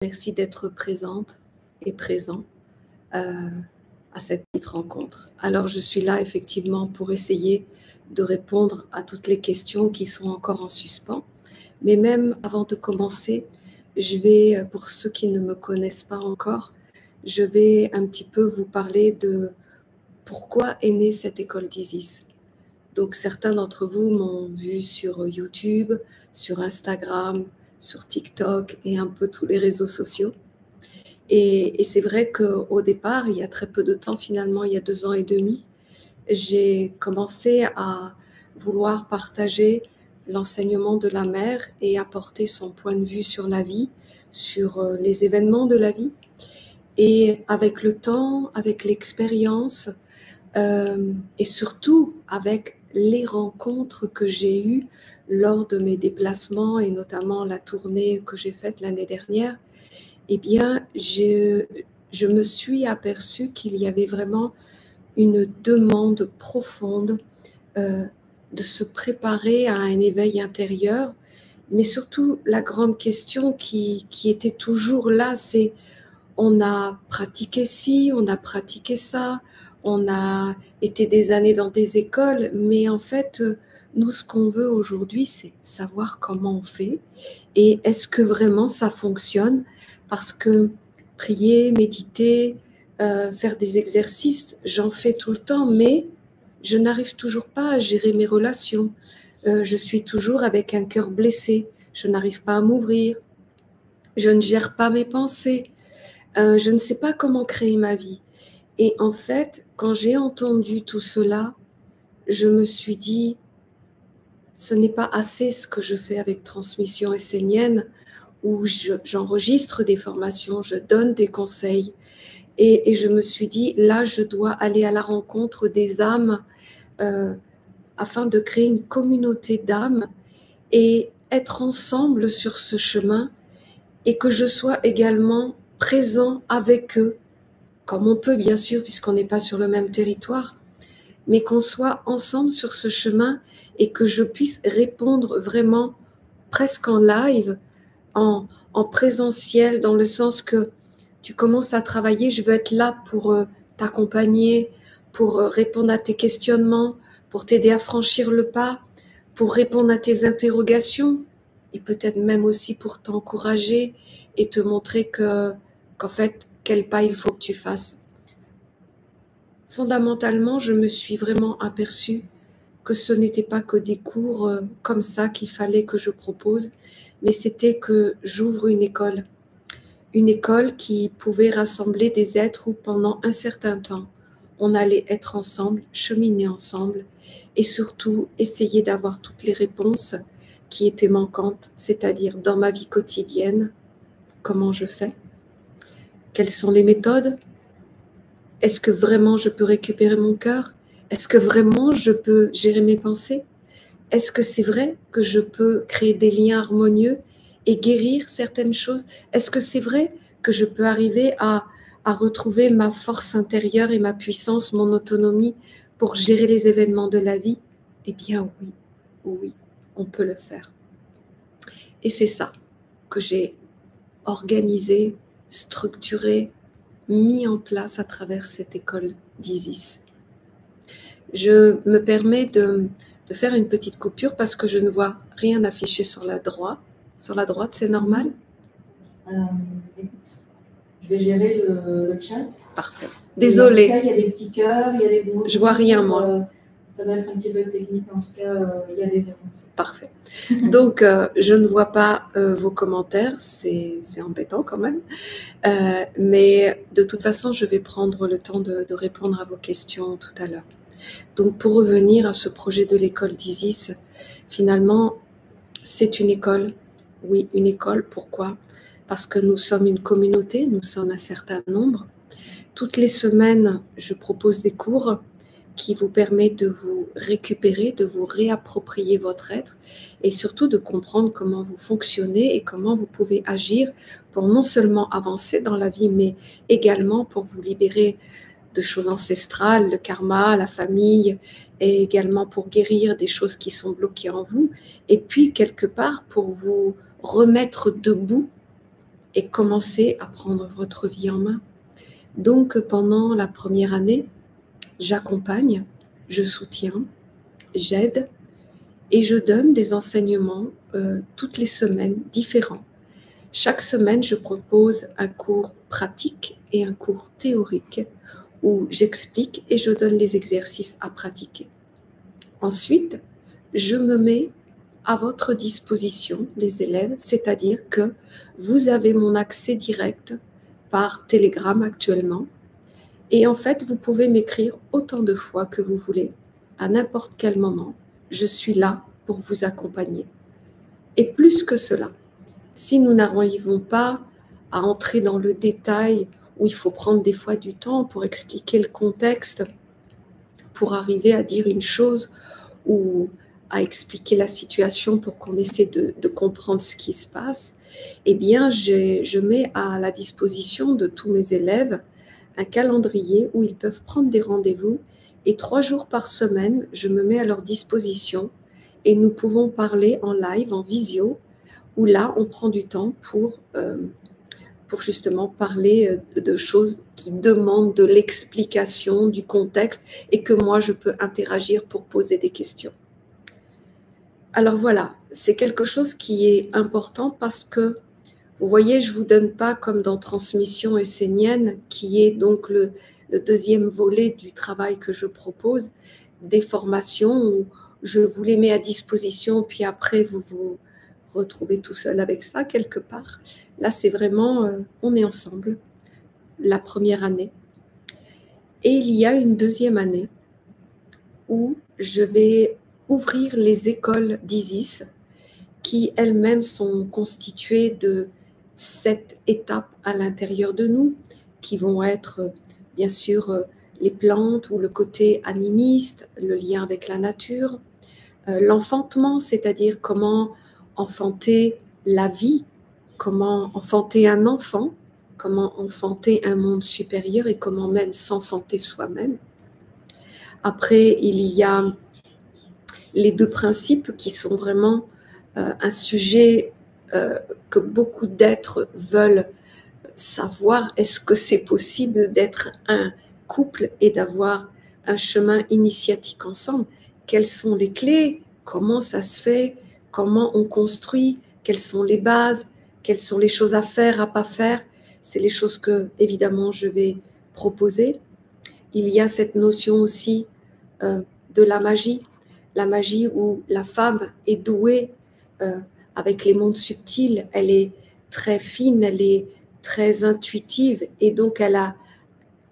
Merci d'être présente et présent à cette petite rencontre. Alors, je suis là effectivement pour essayer de répondre à toutes les questions qui sont encore en suspens. Mais même avant de commencer, je vais, pour ceux qui ne me connaissent pas encore, je vais un petit peu vous parler de pourquoi est née cette école d'Isis. Donc, certains d'entre vous m'ont vu sur YouTube, sur Instagram, sur TikTok et un peu tous les réseaux sociaux. Et c'est vrai qu'au départ, il y a très peu de temps, finalement, il y a 2 ans et demi, j'ai commencé à vouloir partager l'enseignement de la mère et apporter son point de vue sur la vie, sur les événements de la vie. Et avec le temps, avec l'expérience et surtout avec les rencontres que j'ai eues lors de mes déplacements et notamment la tournée que j'ai faite l'année dernière, eh bien, je me suis aperçue qu'il y avait vraiment une demande profonde de se préparer à un éveil intérieur, mais surtout la grande question qui était toujours là, c'est on a pratiqué ci, on a pratiqué ça, on a été des années dans des écoles, mais en fait, nous, ce qu'on veut aujourd'hui, c'est savoir comment on fait et est-ce que vraiment ça fonctionne, parce que prier, méditer, faire des exercices, j'en fais tout le temps, mais je n'arrive toujours pas à gérer mes relations. Je suis toujours avec un cœur blessé, je n'arrive pas à m'ouvrir, je ne gère pas mes pensées. Je ne sais pas comment créer ma vie. Et en fait, quand j'ai entendu tout cela, je me suis dit, ce n'est pas assez ce que je fais avec Transmission Essénienne, où j'enregistre des formations, je donne des conseils. Et je me suis dit, là, je dois aller à la rencontre des âmes afin de créer une communauté d'âmes et être ensemble sur ce chemin et que je sois également présent avec eux, comme on peut bien sûr, puisqu'on n'est pas sur le même territoire, mais qu'on soit ensemble sur ce chemin et que je puisse répondre vraiment presque en live, en présentiel, dans le sens que tu commences à travailler, je veux être là pour t'accompagner, pour répondre à tes questionnements, pour t'aider à franchir le pas, pour répondre à tes interrogations et peut-être même aussi pour t'encourager et te montrer qu'en fait, quel pas il faut que tu fasses. Fondamentalement, je me suis vraiment aperçue que ce n'était pas que des cours comme ça qu'il fallait que je propose, mais c'était que j'ouvre une école qui pouvait rassembler des êtres où pendant un certain temps, on allait être ensemble, cheminer ensemble et surtout essayer d'avoir toutes les réponses qui étaient manquantes, c'est-à-dire dans ma vie quotidienne, comment je fais, quelles sont les méthodes, est-ce que vraiment je peux récupérer mon cœur, est-ce que vraiment je peux gérer mes pensées, est-ce que c'est vrai que je peux créer des liens harmonieux et guérir certaines choses, est-ce que c'est vrai que je peux arriver à retrouver ma force intérieure et ma puissance, mon autonomie pour gérer les événements de la vie? Eh bien oui, oui, on peut le faire. Et c'est ça que j'ai organisé, structuré, mis en place à travers cette école d'Isis. Je me permets de faire une petite coupure parce que je ne vois rien affiché sur la droite. Sur la droite, c'est normal? Écoute, je vais gérer le chat. Parfait. Désolée. En tout cas, il y a des petits cœurs, il y a des bons. Je vois rien, moi. Ça doit être un petit bug technique, mais en tout cas, il y a des réponses. Parfait. Donc, je ne vois pas vos commentaires, c'est embêtant quand même. Mais de toute façon, je vais prendre le temps de répondre à vos questions tout à l'heure. Donc, pour revenir à ce projet de l'école d'Isis, finalement, c'est une école. Oui, une école. Pourquoi? Parce que nous sommes une communauté, nous sommes un certain nombre. Toutes les semaines, je propose des cours qui vous permettent de vous récupérer, de vous réapproprier votre être et surtout de comprendre comment vous fonctionnez et comment vous pouvez agir pour non seulement avancer dans la vie, mais également pour vous libérer de choses ancestrales, le karma, la famille, et également pour guérir des choses qui sont bloquées en vous, et puis quelque part pour vous remettre debout et commencez à prendre votre vie en main. Donc, pendant la première année, j'accompagne, je soutiens, j'aide et je donne des enseignements toutes les semaines différents. Chaque semaine, je propose un cours pratique et un cours théorique où j'explique et je donne les exercices à pratiquer. Ensuite, je me mets à votre disposition, les élèves, c'est-à-dire que vous avez mon accès direct par Telegram actuellement. Et en fait, vous pouvez m'écrire autant de fois que vous voulez, à n'importe quel moment. Je suis là pour vous accompagner. Et plus que cela, si nous n'arrivons pas à entrer dans le détail, où il faut prendre des fois du temps pour expliquer le contexte, pour arriver à dire une chose ou à expliquer la situation pour qu'on essaie de comprendre ce qui se passe, eh bien, je mets à la disposition de tous mes élèves un calendrier où ils peuvent prendre des rendez-vous et 3 jours par semaine, je me mets à leur disposition et nous pouvons parler en live, en visio, où là, on prend du temps pour justement parler de choses qui demandent de l'explication, du contexte et que moi, je peux interagir pour poser des questions. Alors voilà, c'est quelque chose qui est important parce que, vous voyez, je ne vous donne pas comme dans Transmission essénienne, qui est donc le deuxième volet du travail que je propose, des formations où je vous les mets à disposition, puis après vous vous retrouvez tout seul avec ça quelque part. Là, c'est vraiment, on est ensemble, la première année. Et il y a une deuxième année où je vais ouvrir les écoles d'Isis, qui elles-mêmes sont constituées de 7 étapes à l'intérieur de nous, qui vont être bien sûr les plantes ou le côté animiste, le lien avec la nature, l'enfantement, c'est-à-dire comment enfanter la vie, comment enfanter un enfant, comment enfanter un monde supérieur et comment même s'enfanter soi-même. Après, il y a les 2 principes qui sont vraiment un sujet que beaucoup d'êtres veulent savoir. Est-ce que c'est possible d'être un couple et d'avoir un chemin initiatique ensemble? Quelles sont les clés? Comment ça se fait? Comment on construit? Quelles sont les bases? Quelles sont les choses à faire, à pas faire? C'est les choses que, évidemment, je vais proposer. Il y a cette notion aussi de la magie où la femme est douée avec les mondes subtils, elle est très fine, elle est très intuitive et donc elle a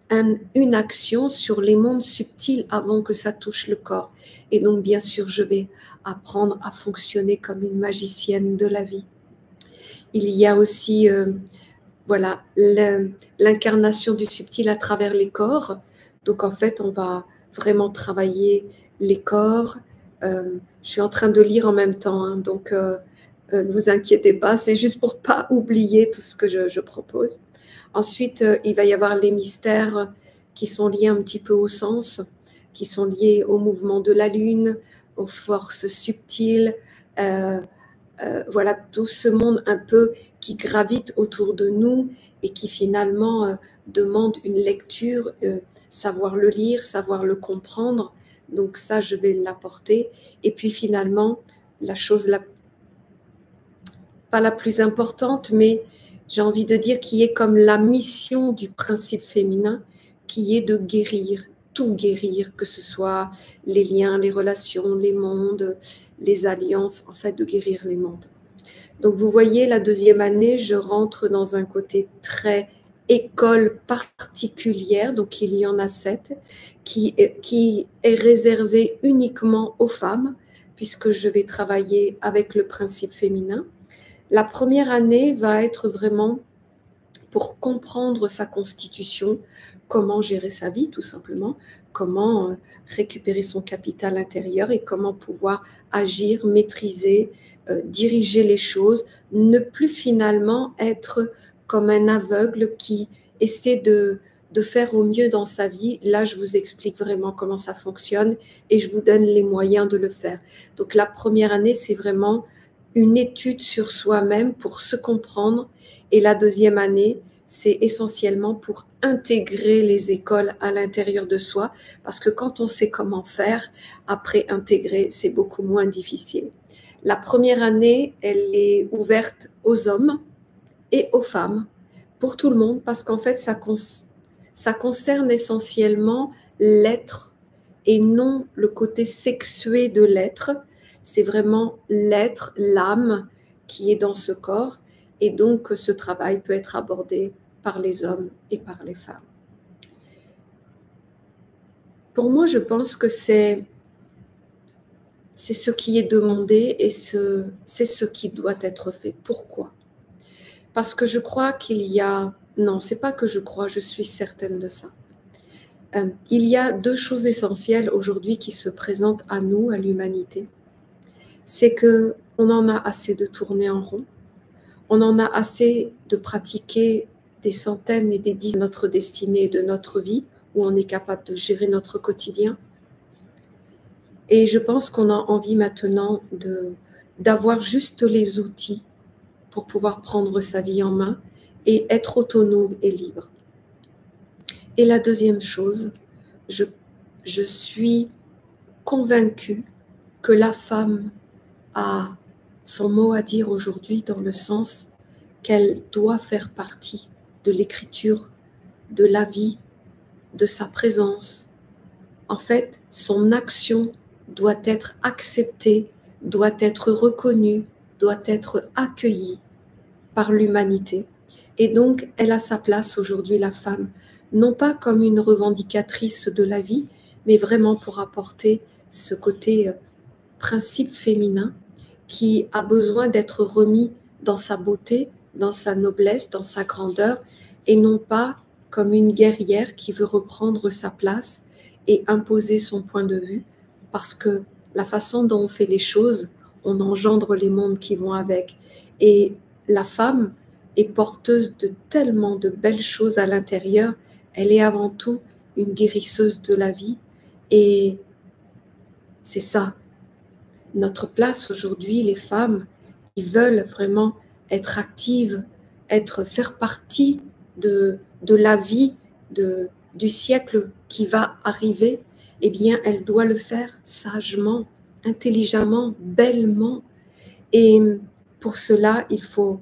une action sur les mondes subtils avant que ça touche le corps. Et donc bien sûr, je vais apprendre à fonctionner comme une magicienne de la vie. Il y a aussi voilà, l'incarnation du subtil à travers les corps. Donc en fait, on va vraiment travailler les corps. Je suis en train de lire en même temps, hein, donc ne vous inquiétez pas, c'est juste pour ne pas oublier tout ce que je propose. Ensuite, il va y avoir les mystères qui sont liés un petit peu au sens, qui sont liés au mouvement de la lune, aux forces subtiles, voilà, tout ce monde un peu qui gravite autour de nous et qui finalement demande une lecture, savoir le lire, savoir le comprendre. Donc ça, je vais l'apporter. Et puis finalement, la chose pas la plus importante, mais j'ai envie de dire qui est comme la mission du principe féminin, qui est de guérir, tout guérir, que ce soit les liens, les relations, les mondes, les alliances, en fait, de guérir les mondes. Donc, vous voyez, la deuxième année, je rentre dans un côté très école particulière, donc il y en a 7, qui est réservée uniquement aux femmes, puisque je vais travailler avec le principe féminin. La première année va être vraiment pour comprendre sa constitution, comment gérer sa vie tout simplement, comment récupérer son capital intérieur et comment pouvoir agir, maîtriser, diriger les choses, ne plus finalement être comme un aveugle qui essaie de faire au mieux dans sa vie. Là, je vous explique vraiment comment ça fonctionne et je vous donne les moyens de le faire. Donc la première année, c'est vraiment une étude sur soi-même pour se comprendre. Et la deuxième année, c'est essentiellement pour intégrer les écoles à l'intérieur de soi, parce que quand on sait comment faire, après intégrer, c'est beaucoup moins difficile. La première année, elle est ouverte aux hommes et aux femmes, pour tout le monde, parce qu'en fait, ça concerne essentiellement l'être et non le côté sexué de l'être. C'est vraiment l'être, l'âme qui est dans ce corps. Et donc, ce travail peut être abordé par les hommes et par les femmes. Pour moi, je pense que c'est ce qui est demandé et c'est ce qui doit être fait. Pourquoi? Parce que je crois qu'il y a... Non, c'est pas que je crois, je suis certaine de ça. Il y a deux choses essentielles aujourd'hui qui se présentent à nous, à l'humanité. C'est que on en a assez de tourner en rond. On en a assez de pratiquer des centaines et des dizaines de notre destinée et de notre vie, où on est capable de gérer notre quotidien. Et je pense qu'on a envie maintenant d'avoir juste les outils pour pouvoir prendre sa vie en main et être autonome et libre. Et la deuxième chose, je suis convaincue que la femme a son mot à dire aujourd'hui dans le sens qu'elle doit faire partie de l'écriture, de la vie, de sa présence. En fait, son action doit être acceptée, doit être reconnue, doit être accueillie par l'humanité. Et donc, elle a sa place aujourd'hui, la femme, non pas comme une revendicatrice de la vie, mais vraiment pour apporter ce côté principe féminin qui a besoin d'être remis dans sa beauté, dans sa noblesse, dans sa grandeur, et non pas comme une guerrière qui veut reprendre sa place et imposer son point de vue, parce que la façon dont on fait les choses, on engendre les mondes qui vont avec. Et la femme est porteuse de tellement de belles choses à l'intérieur, elle est avant tout une guérisseuse de la vie, et c'est ça. Notre place aujourd'hui, les femmes qui veulent vraiment être actives, faire partie de la vie du siècle qui va arriver, eh bien, elles doivent le faire sagement, intelligemment, bellement. Et pour cela, il faut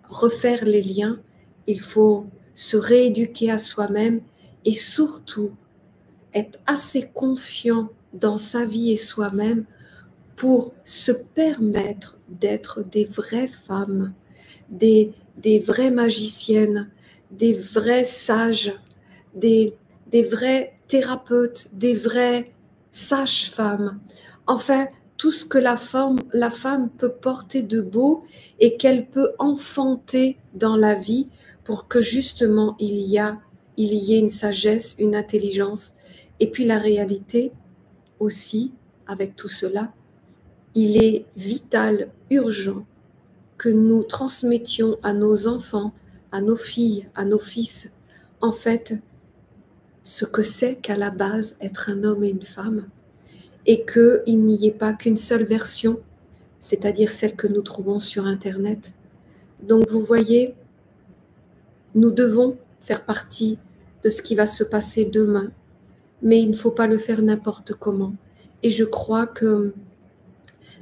refaire les liens, il faut se rééduquer à soi-même et surtout être assez confiant dans sa vie et soi-même pour se permettre d'être des vraies femmes, des vraies magiciennes, des vraies sages, des vraies thérapeutes, des vraies sages-femmes. Enfin, tout ce que la femme peut porter de beau et qu'elle peut enfanter dans la vie pour que justement il y ait une sagesse, une intelligence. Et puis la réalité aussi, avec tout cela, il est vital, urgent que nous transmettions à nos enfants, à nos filles, à nos fils, en fait, ce que c'est qu'à la base être un homme et une femme, et qu'il n'y ait pas qu'une seule version, c'est-à-dire celle que nous trouvons sur Internet. Donc vous voyez, nous devons faire partie de ce qui va se passer demain, mais il ne faut pas le faire n'importe comment. Et je crois que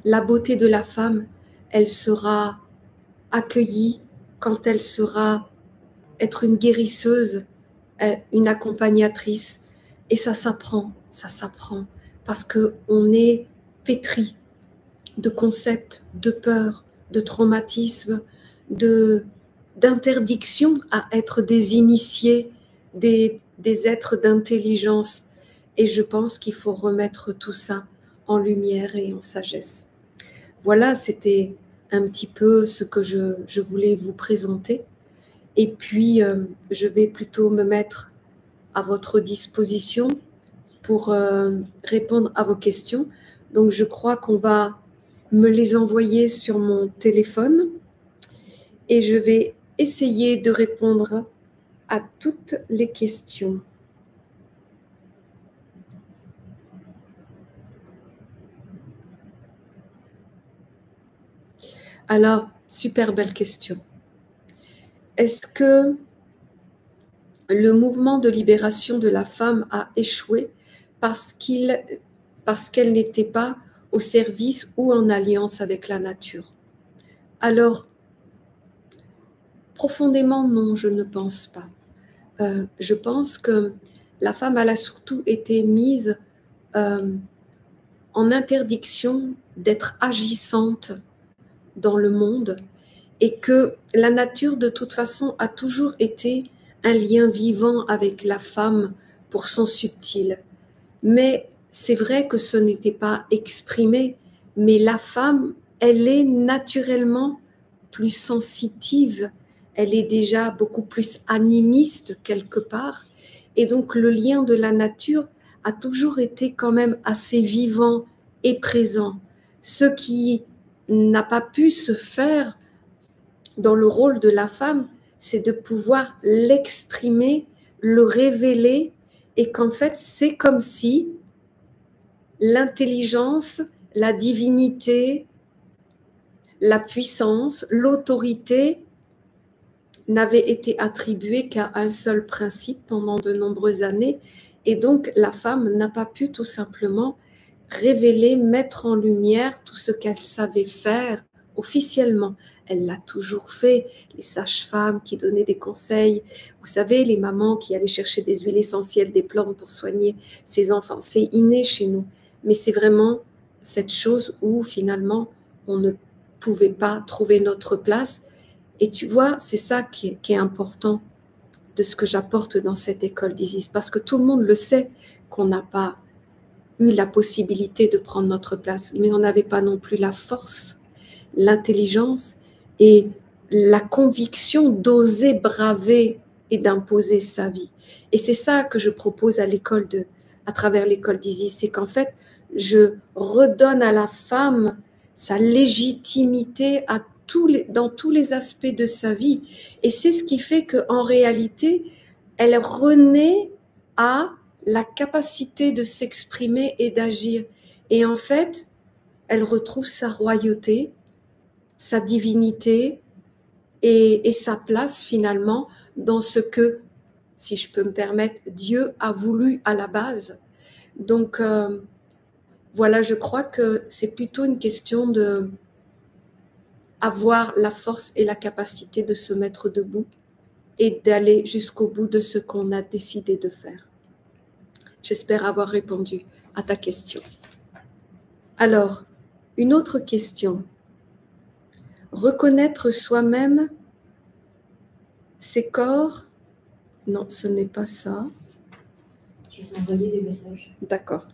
la beauté de la femme, elle sera accueillie quand elle sera être une guérisseuse, une accompagnatrice. Et ça s'apprend, parce qu'on est pétri de concepts, de peurs, de traumatismes, d'interdiction à être des initiés, des êtres d'intelligence. Et je pense qu'il faut remettre tout ça en lumière et en sagesse. Voilà, c'était un petit peu ce que je voulais vous présenter. Et puis, je vais plutôt me mettre à votre disposition pour répondre à vos questions. Donc, je crois qu'on va me les envoyer sur mon téléphone et je vais essayer de répondre à toutes les questions. Alors, super belle question. Est-ce que le mouvement de libération de la femme a échoué parce qu'elle n'était pas au service ou en alliance avec la nature? Alors, profondément, non, je ne pense pas. Je pense que la femme, elle a surtout été mise en interdiction d'être agissante dans le monde et que la nature, de toute façon, a toujours été un lien vivant avec la femme pour son subtil. Mais c'est vrai que ce n'était pas exprimé, mais la femme, elle est naturellement plus sensitive, elle est déjà beaucoup plus animiste quelque part, et donc le lien de la nature a toujours été quand même assez vivant et présent. Ce qui n'a pas pu se faire dans le rôle de la femme, c'est de pouvoir l'exprimer, le révéler, et qu'en fait, c'est comme si l'intelligence, la divinité, la puissance, l'autorité n'avaient été attribuées qu'à un seul principe pendant de nombreuses années. Et donc, la femme n'a pas pu tout simplement révéler, mettre en lumière tout ce qu'elle savait faire officiellement. Elle l'a toujours fait, les sages-femmes qui donnaient des conseils, vous savez, les mamans qui allaient chercher des huiles essentielles, des plantes pour soigner ses enfants. C'est inné chez nous, mais c'est vraiment cette chose où finalement on ne pouvait pas trouver notre place. Et tu vois, c'est ça qui est important de ce que j'apporte dans cette école d'Isis, parce que tout le monde le sait qu'on n'a pas eu la possibilité de prendre notre place, mais on n'avait pas non plus la force, l'intelligence et la conviction d'oser braver et d'imposer sa vie. Et c'est ça que je propose à travers l'école d'Isis, c'est qu'en fait, je redonne à la femme sa légitimité dans tous les aspects de sa vie. Et c'est ce qui fait qu'en réalité, elle renaît à la capacité de s'exprimer et d'agir. Et en fait, elle retrouve sa royauté, sa divinité et sa place finalement dans ce que, si je peux me permettre, Dieu a voulu à la base. Donc, voilà, je crois que c'est plutôt une question de avoir la force et la capacité de se mettre debout et d'aller jusqu'au bout de ce qu'on a décidé de faire. J'espère avoir répondu à ta question. Alors, une autre question. Reconnaître soi-même ses corps? Non, ce n'est pas ça. Je vais t'envoyer des messages. D'accord.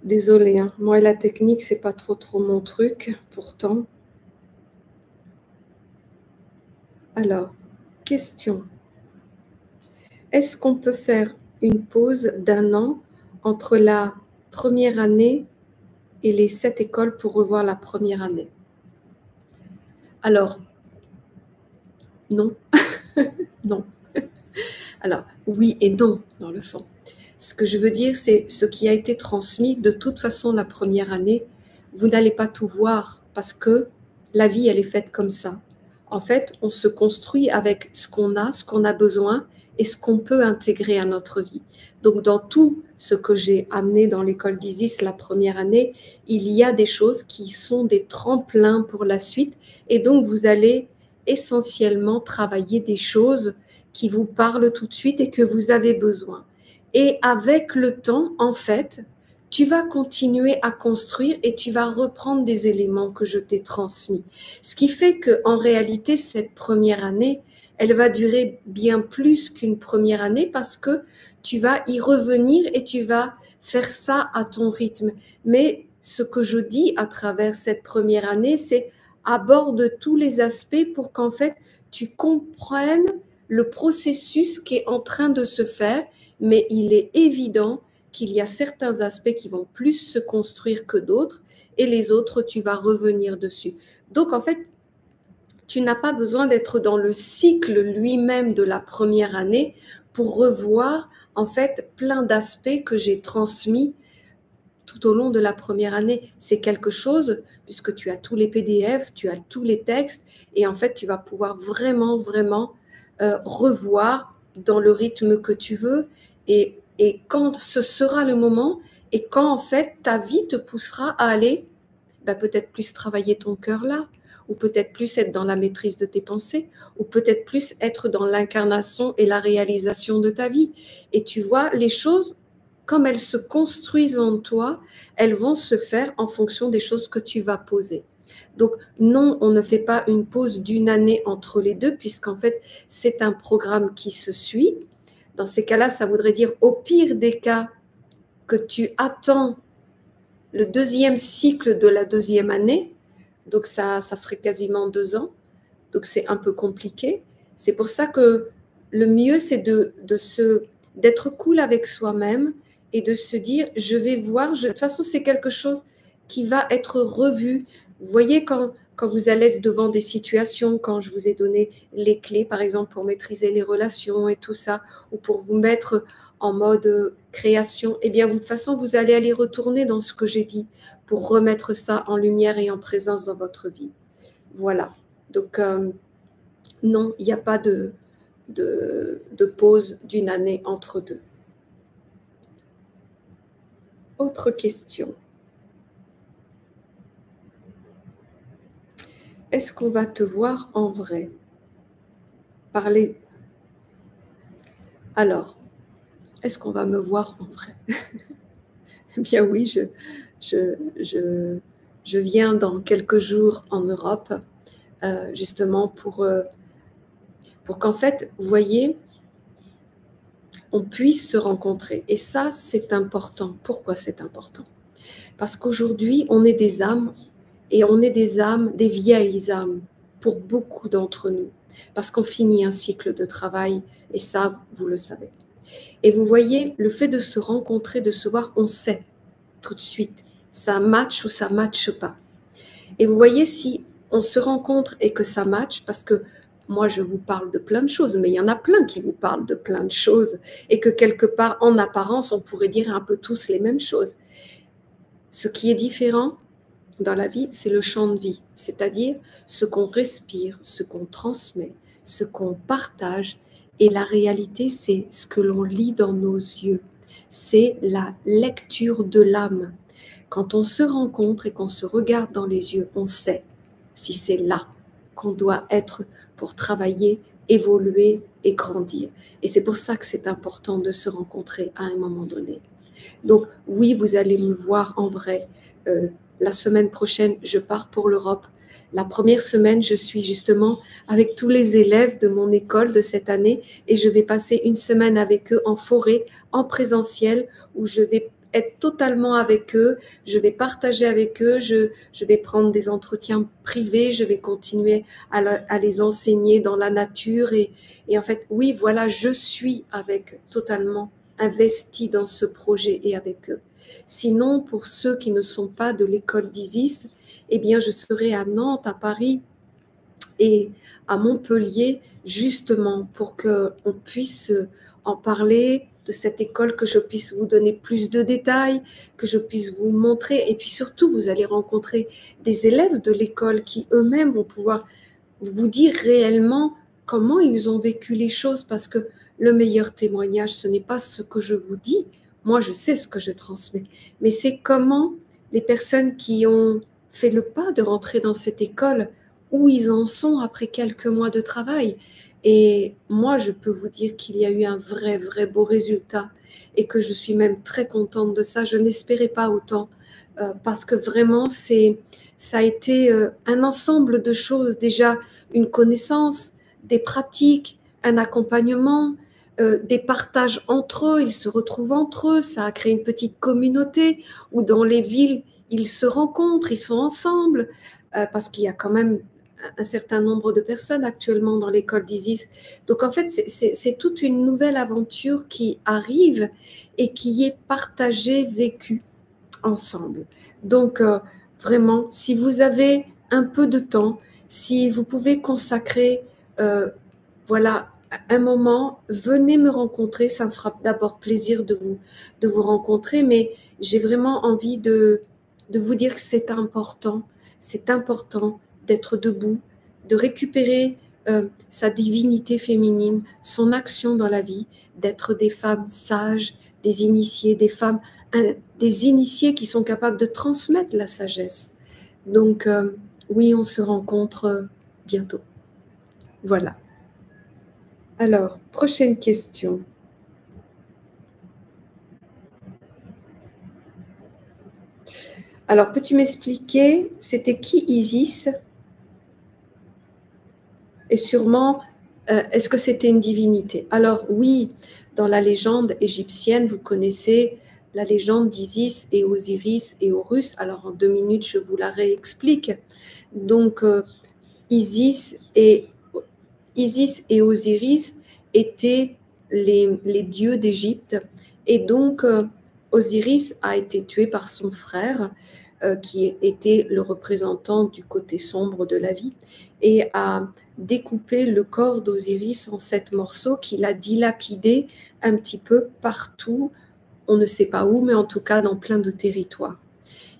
Désolée, hein. Moi, la technique, c'est pas trop mon truc, pourtant. Alors, question. Est-ce qu'on peut faire une pause d'1 an entre la première année et les 7 écoles pour revoir la première année? Alors, non. Non. Alors, oui et non, dans le fond. Ce que je veux dire, c'est ce qui a été transmis. De toute façon, la première année, vous n'allez pas tout voir parce que la vie, elle est faite comme ça. En fait, on se construit avec ce qu'on a besoin et ce qu'on peut intégrer à notre vie. Donc, dans tout ce que j'ai amené dans l'école d'Isis la première année, il y a des choses qui sont des tremplins pour la suite. Et donc, vous allez essentiellement travailler des choses qui vous parlent tout de suite et que vous avez besoin. Et avec le temps, en fait, tu vas continuer à construire et tu vas reprendre des éléments que je t'ai transmis. Ce qui fait qu'en réalité, cette première année, elle va durer bien plus qu'une première année parce que tu vas y revenir et tu vas faire ça à ton rythme. Mais ce que je dis à travers cette première année, c'est aborde tous les aspects pour qu'en fait, tu comprennes le processus qui est en train de se faire, mais il est évident qu'il y a certains aspects qui vont plus se construire que d'autres et les autres, tu vas revenir dessus. Donc, en fait, tu n'as pas besoin d'être dans le cycle lui-même de la première année pour revoir, en fait, plein d'aspects que j'ai transmis tout au long de la première année. C'est quelque chose, puisque tu as tous les PDF, tu as tous les textes, et en fait, tu vas pouvoir vraiment, vraiment revoir dans le rythme que tu veux, et quand ce sera le moment, et quand en fait ta vie te poussera à aller peut-être plus travailler ton cœur là, ou peut-être plus être dans la maîtrise de tes pensées, ou peut-être plus être dans l'incarnation et la réalisation de ta vie. Et tu vois, les choses, comme elles se construisent en toi, elles vont se faire en fonction des choses que tu vas poser. Donc non, on ne fait pas une pause d'une année entre les deux, puisqu'en fait, c'est un programme qui se suit. Dans ces cas-là, ça voudrait dire, au pire des cas, que tu attends le deuxième cycle de la deuxième année, donc ça ferait quasiment 2 ans, donc c'est un peu compliqué. C'est pour ça que le mieux, c'est d'être cool avec soi-même et de se dire, je vais voir, de toute façon, c'est quelque chose qui va être revu. Vous voyez, quand vous allez être devant des situations, quand je vous ai donné les clés, par exemple, pour maîtriser les relations et tout ça, ou pour vous mettre en mode création, eh bien, de toute façon, vous allez aller retourner dans ce que j'ai dit pour remettre ça en lumière et en présence dans votre vie. Voilà. Donc, non, il n'y a pas de pause d'une année entre deux. Autre question. Est-ce qu'on va te voir en vrai? Parler. Alors, est-ce qu'on va me voir en vrai? Eh bien oui, je viens dans quelques jours en Europe, justement pour qu'en fait, vous voyez, on puisse se rencontrer. Et ça, c'est important. Pourquoi c'est important? Parce qu'aujourd'hui, on est des âmes, et on est des âmes, des vieilles âmes, pour beaucoup d'entre nous, parce qu'on finit un cycle de travail, et ça, vous le savez. Et vous voyez, le fait de se rencontrer, de se voir, on sait tout de suite, ça match ou ça matche pas. Et vous voyez, si on se rencontre et que ça matche, parce que moi, je vous parle de plein de choses, mais il y en a plein qui vous parlent de plein de choses, et que quelque part, en apparence, on pourrait dire un peu tous les mêmes choses. Ce qui est différent dans la vie, c'est le champ de vie, c'est-à-dire ce qu'on respire, ce qu'on transmet, ce qu'on partage, et la réalité, c'est ce que l'on lit dans nos yeux. C'est la lecture de l'âme. Quand on se rencontre et qu'on se regarde dans les yeux, on sait si c'est là qu'on doit être pour travailler, évoluer et grandir. Et c'est pour ça que c'est important de se rencontrer à un moment donné. Donc oui, vous allez me voir en vrai. La semaine prochaine, je pars pour l'Europe. La première semaine, je suis justement avec tous les élèves de mon école de cette année, et je vais passer une semaine avec eux en forêt, en présentiel, où je vais être totalement avec eux, je vais partager avec eux, je vais prendre des entretiens privés, je vais continuer à les enseigner dans la nature, et en fait, oui, voilà, je suis avec eux, totalement investie dans ce projet et avec eux. Sinon, pour ceux qui ne sont pas de l'école d'Isis, eh bien, je serai à Nantes, à Paris et à Montpellier, justement pour qu'on puisse en parler de cette école, que je puisse vous donner plus de détails, que je puisse vous montrer. Et puis surtout, vous allez rencontrer des élèves de l'école qui eux-mêmes vont pouvoir vous dire réellement comment ils ont vécu les choses, parce que le meilleur témoignage, ce n'est pas ce que je vous dis. Moi, je sais ce que je transmets, mais c'est comment les personnes qui ont fait le pas de rentrer dans cette école, où ils en sont après quelques mois de travail. Et moi, je peux vous dire qu'il y a eu un vrai, vrai beau résultat, et que je suis même très contente de ça. Je n'espérais pas autant, parce que vraiment, ça a été un ensemble de choses. Déjà, une connaissance, des pratiques, un accompagnement, des partages entre eux, ils se retrouvent entre eux, ça a créé une petite communauté où dans les villes, ils se rencontrent, ils sont ensemble, parce qu'il y a quand même un certain nombre de personnes actuellement dans l'école d'Isis. Donc en fait, c'est toute une nouvelle aventure qui arrive et qui est partagée, vécue ensemble. Donc vraiment, si vous avez un peu de temps, si vous pouvez consacrer voilà, un moment, venez me rencontrer. Ça me fera d'abord plaisir de vous rencontrer, mais j'ai vraiment envie de vous dire que c'est important d'être debout, de récupérer sa divinité féminine, son action dans la vie, d'être des femmes sages, des initiées, des initiés qui sont capables de transmettre la sagesse. Donc, oui, on se rencontre bientôt. Voilà. Alors, prochaine question. Alors, peux-tu m'expliquer, c'était qui Isis? Et sûrement, est-ce que c'était une divinité? Alors oui, dans la légende égyptienne, vous connaissez la légende d'Isis et Osiris et Horus. Alors en 2 minutes, je vous la réexplique. Donc Isis et Osiris étaient les dieux d'Égypte. Et donc Osiris a été tué par son frère, qui était le représentant du côté sombre de la vie, et a découpé le corps d'Osiris en 7 morceaux qu'il a dilapidés un petit peu partout, on ne sait pas où, mais en tout cas dans plein de territoires.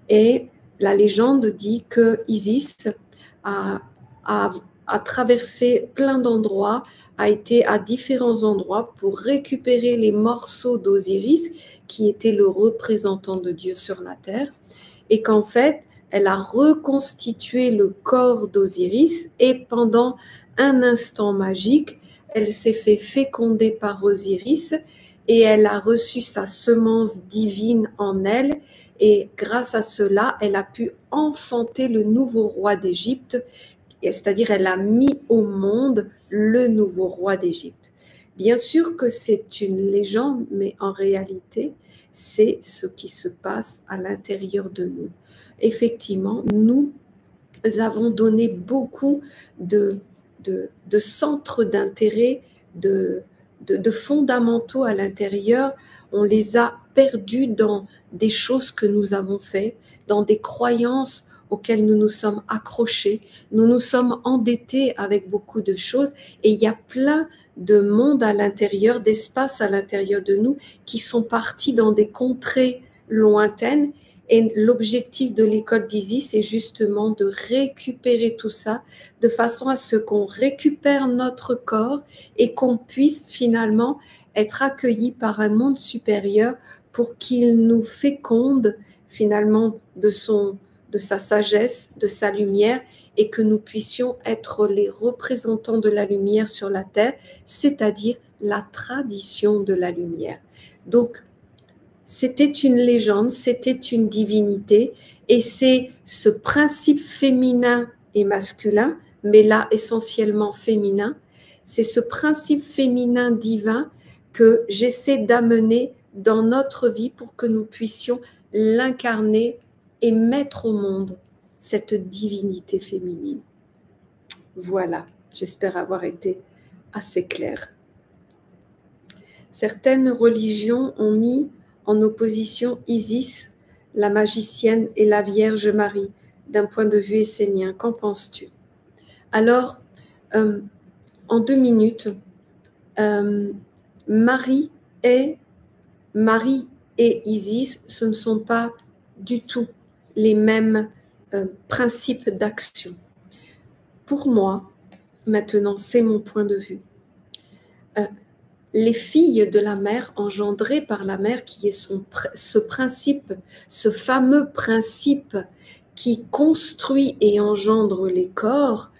Et la légende dit que Isis a traversé plein d'endroits, a été à différents endroits pour récupérer les morceaux d'Osiris, qui était le représentant de Dieu sur la terre, et qu'en fait, elle a reconstitué le corps d'Osiris, et pendant un instant magique, elle s'est fait féconder par Osiris, et elle a reçu sa semence divine en elle, et grâce à cela, elle a pu enfanter le nouveau roi d'Égypte, c'est-à-dire elle a mis au monde le nouveau roi d'Égypte. Bien sûr que c'est une légende, mais en réalité, c'est ce qui se passe à l'intérieur de nous. Effectivement, nous avons donné beaucoup de centres d'intérêt, de fondamentaux à l'intérieur. On les a perdus dans des choses que nous avons faites, dans des croyances auxquelles nous nous sommes accrochés. Nous nous sommes endettés avec beaucoup de choses, et il y a plein de mondes à l'intérieur, d'espaces à l'intérieur de nous qui sont partis dans des contrées lointaines. Et l'objectif de l'école d'Isis, c'est justement de récupérer tout ça de façon à ce qu'on récupère notre corps et qu'on puisse finalement être accueillis par un monde supérieur pour qu'il nous féconde finalement de sa sagesse, de sa lumière, et que nous puissions être les représentants de la lumière sur la terre, c'est-à-dire la tradition de la lumière. Donc, c'était une légende, c'était une divinité, et c'est ce principe féminin et masculin, mais là essentiellement féminin, c'est ce principe féminin divin que j'essaie d'amener dans notre vie pour que nous puissions l'incarner et mettre au monde cette divinité féminine. Voilà, j'espère avoir été assez claire. Certaines religions ont mis en opposition Isis, la magicienne, et la Vierge Marie, d'un point de vue essénien. Qu'en penses-tu? Alors, en 2 minutes, Marie et Isis, ce ne sont pas du tout les mêmes principes d'action. Pour moi, maintenant, c'est mon point de vue. Les filles de la mère, engendrées par la mère, qui est ce principe, ce fameux principe qui construit et engendre les corps,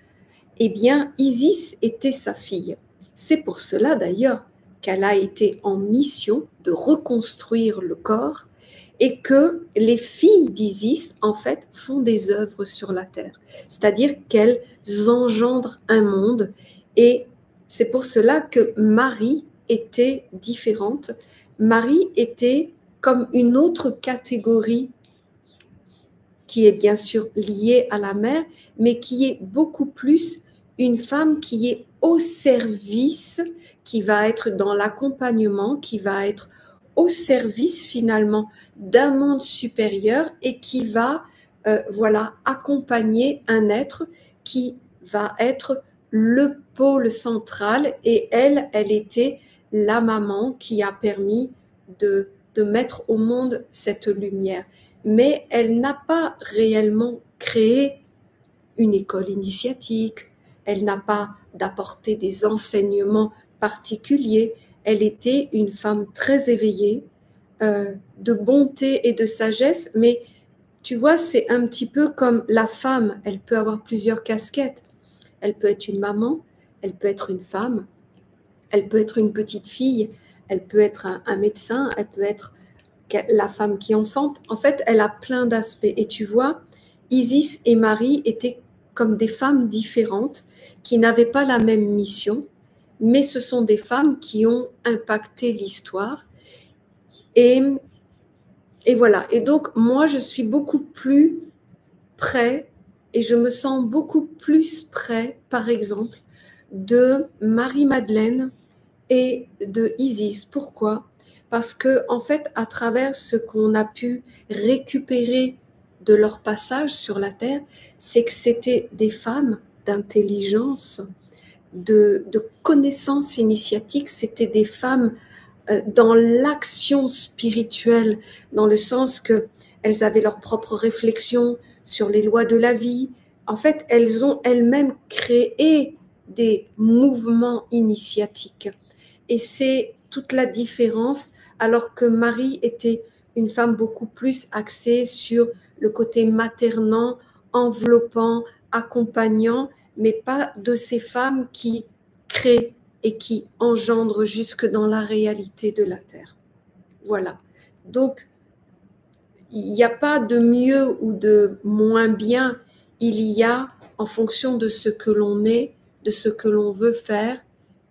eh bien, Isis était sa fille. C'est pour cela d'ailleurs qu'elle a été en mission de reconstruire le corps, et que les filles d'Isis, en fait, font des œuvres sur la terre. C'est-à-dire qu'elles engendrent un monde, et c'est pour cela que Marie était différente. Marie était comme une autre catégorie qui est bien sûr liée à la mère, mais qui est beaucoup plus une femme qui est au service, qui va être dans l'accompagnement, qui va être au service finalement d'un monde supérieur, et qui va accompagner un être qui va être le pôle central et elle était la maman qui a permis de mettre au monde cette lumière. Mais elle n'a pas réellement créé une école initiatique, elle n'a pas d'apporter des enseignements particuliers, elle était une femme très éveillée, de bonté et de sagesse, mais tu vois, c'est un petit peu comme la femme, elle peut avoir plusieurs casquettes. Elle peut être une maman, elle peut être une femme, elle peut être une petite fille, elle peut être un médecin, elle peut être la femme qui enfante. En fait, elle a plein d'aspects. Et tu vois, Isis et Marie étaient comme des femmes différentes qui n'avaient pas la même mission, mais ce sont des femmes qui ont impacté l'histoire. Et voilà. Et donc, moi, je suis beaucoup plus près et je me sens beaucoup plus près, par exemple, de Marie-Madeleine et de Isis. Pourquoi? Parce que, en fait, à travers ce qu'on a pu récupérer de leur passage sur la Terre, c'est que c'était des femmes d'intelligence, de connaissances initiatiques, c'était des femmes dans l'action spirituelle, dans le sens que elles avaient leurs propres réflexions sur les lois de la vie. En fait, elles ont elles-mêmes créé des mouvements initiatiques. Et c'est toute la différence, alors que Marie était une femme beaucoup plus axée sur le côté maternant, enveloppant, accompagnant, mais pas de ces femmes qui créent et qui engendrent jusque dans la réalité de la Terre. Voilà. Donc, il n'y a pas de mieux ou de moins bien, il y a en fonction de ce que l'on est, de ce que l'on veut faire,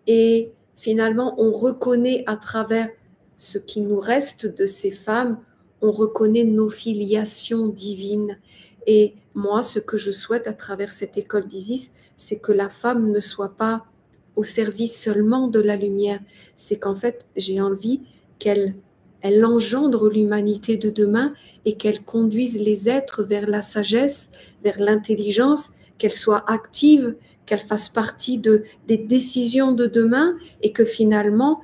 et finalement, on reconnaît à travers ce qui nous reste de ces femmes, on reconnaît nos filiations divines. Et moi, ce que je souhaite à travers cette école d'Isis, c'est que la femme ne soit pas au service seulement de la lumière. C'est qu'en fait, j'ai envie qu'elle engendre l'humanité de demain et qu'elle conduise les êtres vers la sagesse, vers l'intelligence, qu'elle soit active, qu'elle fasse partie des décisions de demain et que finalement,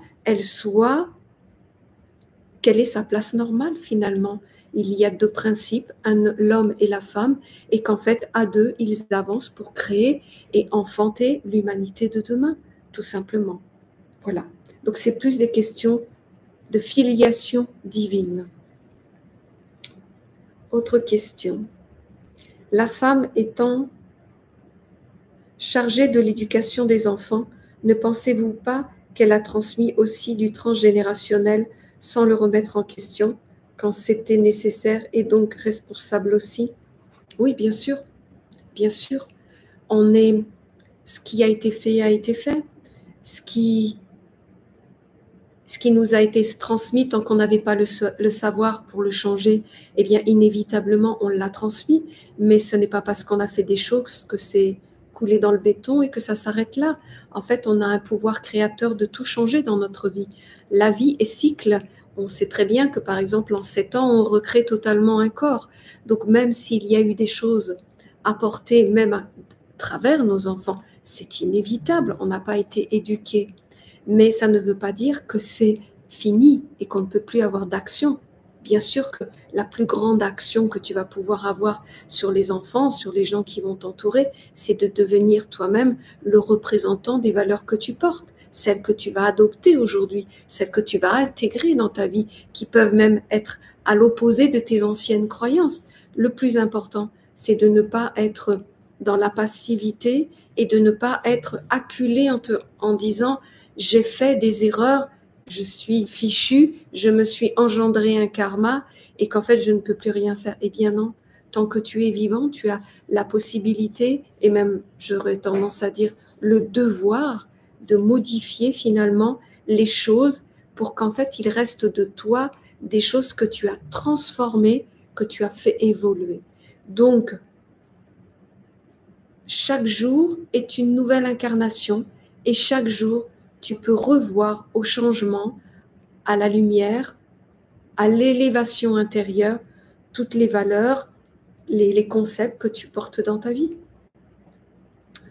quelle est sa place normale finalement. Il y a deux principes, l'homme et la femme, et qu'en fait, à deux, ils avancent pour créer et enfanter l'humanité de demain, tout simplement. Voilà. Donc, c'est plus des questions de filiation divine. Autre question. La femme étant chargée de l'éducation des enfants, ne pensez-vous pas qu'elle a transmis aussi du transgénérationnel sans le remettre en question, quand c'était nécessaire et donc responsable aussi? Oui, bien sûr, bien sûr. Ce qui a été fait. Ce qui nous a été transmis, tant qu'on n'avait pas le savoir pour le changer, eh bien, inévitablement, on l'a transmis. Mais ce n'est pas parce qu'on a fait des choses que c'est coulé dans le béton et que ça s'arrête là. En fait, on a un pouvoir créateur de tout changer dans notre vie. La vie est cycle. On sait très bien que, par exemple, en 7 ans, on recrée totalement un corps. Donc, même s'il y a eu des choses apportées, même à travers nos enfants, c'est inévitable. On n'a pas été éduqués. Mais ça ne veut pas dire que c'est fini et qu'on ne peut plus avoir d'action. Bien sûr que la plus grande action que tu vas pouvoir avoir sur les enfants, sur les gens qui vont t'entourer, c'est de devenir toi-même le représentant des valeurs que tu portes, celles que tu vas adopter aujourd'hui, celles que tu vas intégrer dans ta vie, qui peuvent même être à l'opposé de tes anciennes croyances. Le plus important, c'est de ne pas être dans la passivité et de ne pas être acculé en disant « j'ai fait des erreurs, je suis fichu, je me suis engendré un karma et qu'en fait je ne peux plus rien faire ». Eh bien non, tant que tu es vivant, tu as la possibilité et même j'aurais tendance à dire le devoir de modifier finalement les choses pour qu'en fait il reste de toi des choses que tu as transformées, que tu as fait évoluer. Donc, chaque jour est une nouvelle incarnation et chaque jour, tu peux revoir au changement, à la lumière, à l'élévation intérieure, toutes les valeurs, les concepts que tu portes dans ta vie.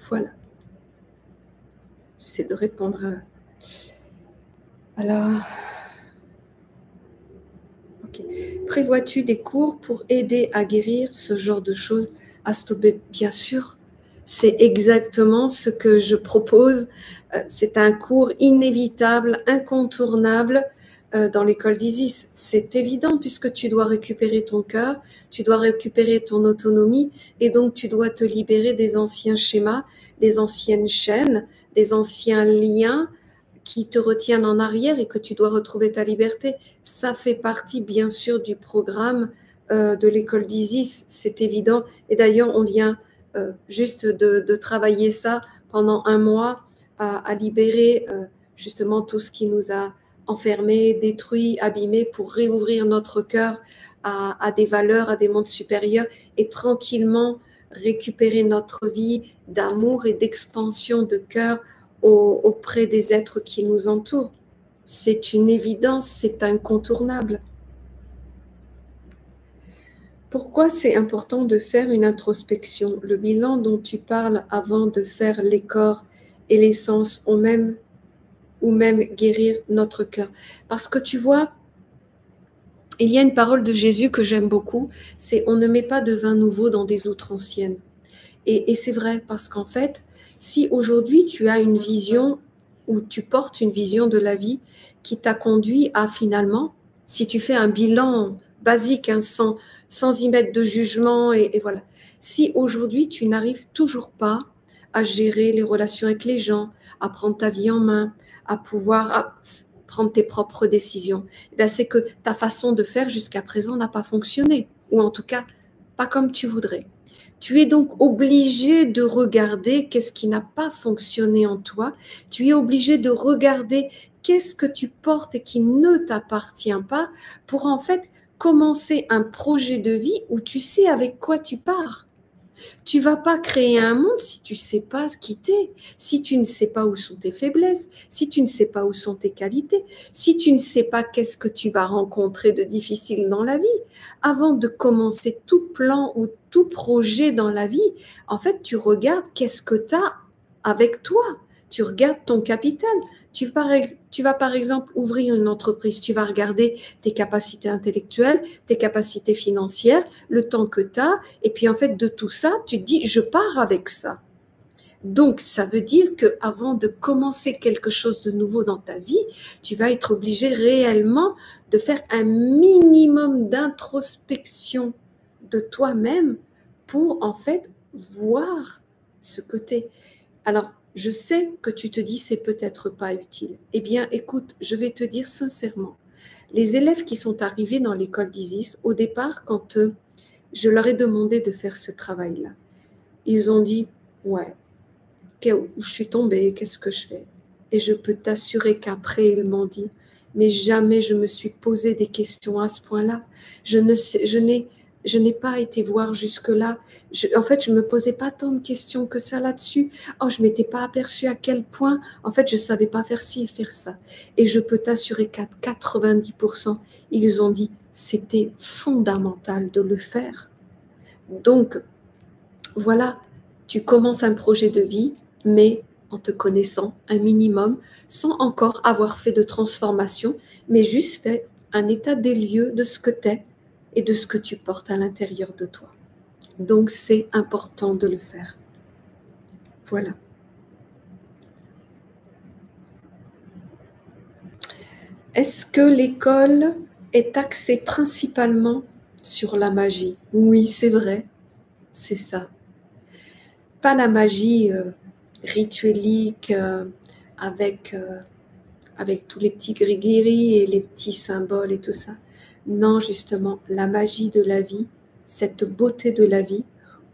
Voilà. J'essaie de répondre. Alors, ok. Prévois-tu des cours pour aider à guérir ce genre de choses, à stopper? Bien sûr, c'est exactement ce que je propose. C'est un cours inévitable, incontournable dans l'école d'Isis. C'est évident puisque tu dois récupérer ton cœur, tu dois récupérer ton autonomie et donc tu dois te libérer des anciens schémas, des anciennes chaînes, des anciens liens qui te retiennent en arrière et que tu dois retrouver ta liberté. Ça fait partie bien sûr du programme de l'école d'Isis, c'est évident. Et d'ailleurs, on vient juste de travailler ça pendant un mois à libérer justement tout ce qui nous a enfermés, détruits, abîmés pour réouvrir notre cœur à des valeurs, à des mondes supérieurs et tranquillement récupérer notre vie d'amour et d'expansion de cœur auprès des êtres qui nous entourent. C'est une évidence, c'est incontournable. Pourquoi c'est important de faire une introspection? Le bilan dont tu parles avant de faire les corps et les sens ou même guérir notre cœur. Parce que tu vois, il y a une parole de Jésus que j'aime beaucoup, c'est « on ne met pas de vin nouveau dans des outres anciennes ». Et c'est vrai, parce qu'en fait, si aujourd'hui tu as une vision ou tu portes une vision de la vie qui t'a conduit à finalement, si tu fais un bilan basique, hein, sans y mettre de jugement, et voilà, si aujourd'hui tu n'arrives toujours pas à gérer les relations avec les gens, à prendre ta vie en main, à pouvoir prendre tes propres décisions, c'est que ta façon de faire jusqu'à présent n'a pas fonctionné, ou en tout cas, pas comme tu voudrais. Tu es donc obligé de regarder qu'est-ce qui n'a pas fonctionné en toi. Tu es obligé de regarder qu'est-ce que tu portes et qui ne t'appartient pas pour en fait commencer un projet de vie où tu sais avec quoi tu pars. Tu ne vas pas créer un monde si tu ne sais pas qui t'es, si tu ne sais pas où sont tes faiblesses, si tu ne sais pas où sont tes qualités, si tu ne sais pas qu'est-ce que tu vas rencontrer de difficile dans la vie. Avant de commencer tout plan ou tout projet dans la vie, en fait, tu regardes qu'est-ce que tu as avec toi. Tu regardes ton capital. Tu vas par exemple ouvrir une entreprise, tu vas regarder tes capacités intellectuelles, tes capacités financières, le temps que tu as, et puis en fait de tout ça, tu te dis je pars avec ça. Donc ça veut dire qu'avant de commencer quelque chose de nouveau dans ta vie, tu vas être obligé réellement de faire un minimum d'introspection de toi-même pour en fait voir ce que tu es. Alors, je sais que tu te dis c'est peut-être pas utile. Eh bien, écoute, je vais te dire sincèrement, les élèves qui sont arrivés dans l'école d'Isis, au départ, quand je leur ai demandé de faire ce travail-là, ils ont dit, ouais, où je suis tombée, qu'est-ce que je fais? Et je peux t'assurer qu'après, ils m'ont dit, mais jamais je me suis posé des questions à ce point-là. Je n'ai pas été voir jusque-là. En fait, je ne me posais pas tant de questions que ça là-dessus. Oh, je ne m'étais pas aperçue à quel point, en fait, je ne savais pas faire ci et faire ça. Et je peux t'assurer qu'à 90%, ils ont dit, c'était fondamental de le faire. Donc, voilà, tu commences un projet de vie, mais en te connaissant un minimum, sans encore avoir fait de transformation, mais juste fait un état des lieux de ce que tu es et de ce que tu portes à l'intérieur de toi. Donc, c'est important de le faire. Voilà. Est-ce que l'école est axée principalement sur la magie? Oui, c'est vrai, c'est ça. Pas la magie rituelique avec tous les petits gris-gris et les petits symboles et tout ça. Non, justement, la magie de la vie, cette beauté de la vie,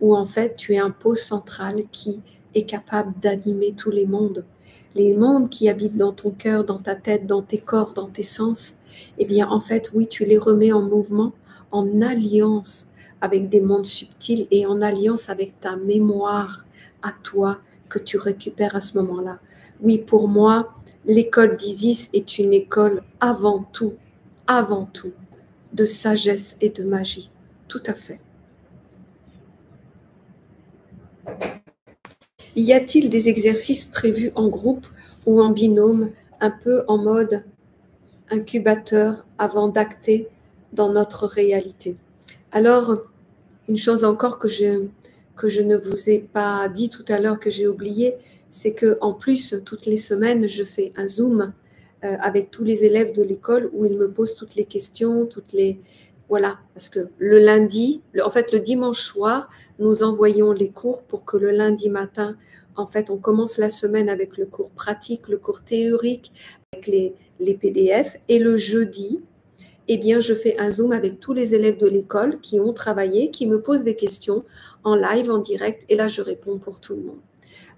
où en fait tu es un pôle central qui est capable d'animer tous les mondes. Les mondes qui habitent dans ton cœur, dans ta tête, dans tes corps, dans tes sens, eh bien en fait, oui, tu les remets en mouvement, en alliance avec des mondes subtils et en alliance avec ta mémoire à toi que tu récupères à ce moment-là. Oui, pour moi, l'école d'Isis est une école avant tout, de sagesse et de magie. Tout à fait. Y a-t-il des exercices prévus en groupe ou en binôme, un peu en mode incubateur avant d'acter dans notre réalité. Alors, une chose encore que je ne vous ai pas dit tout à l'heure, que j'ai oublié, c'est qu'en plus, toutes les semaines, je fais un Zoom avec tous les élèves de l'école où ils me posent toutes les questions, voilà, parce que le lundi, en fait, le dimanche soir, nous envoyons les cours pour que le lundi matin, en fait, on commence la semaine avec le cours pratique, le cours théorique, avec les PDF, et le jeudi, eh bien, je fais un Zoom avec tous les élèves de l'école qui ont travaillé, qui me posent des questions en live, en direct, et là, je réponds pour tout le monde.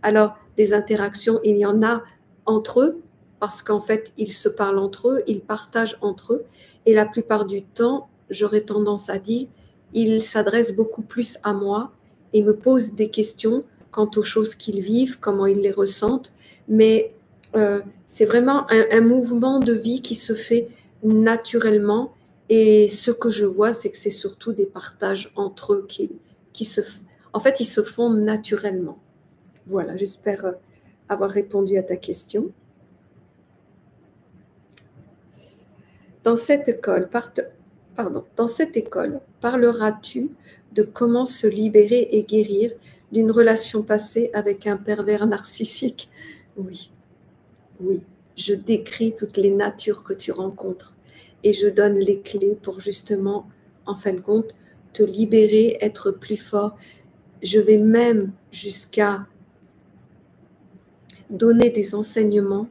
Alors, des interactions, il y en a entre eux, parce qu'en fait, ils se parlent entre eux, ils partagent entre eux, et la plupart du temps, j'aurais tendance à dire, ils s'adressent beaucoup plus à moi et me posent des questions quant aux choses qu'ils vivent, comment ils les ressentent, mais c'est vraiment un mouvement de vie qui se fait naturellement, et ce que je vois, c'est que c'est surtout des partages entre eux en fait, ils se font naturellement. Voilà, j'espère avoir répondu à ta question. Dans cette école, parleras-tu de comment se libérer et guérir d'une relation passée avec un pervers narcissique? Oui, oui. Je décris toutes les natures que tu rencontres et je donne les clés pour justement, en fin de compte, te libérer, être plus fort. Je vais même jusqu'à donner des enseignements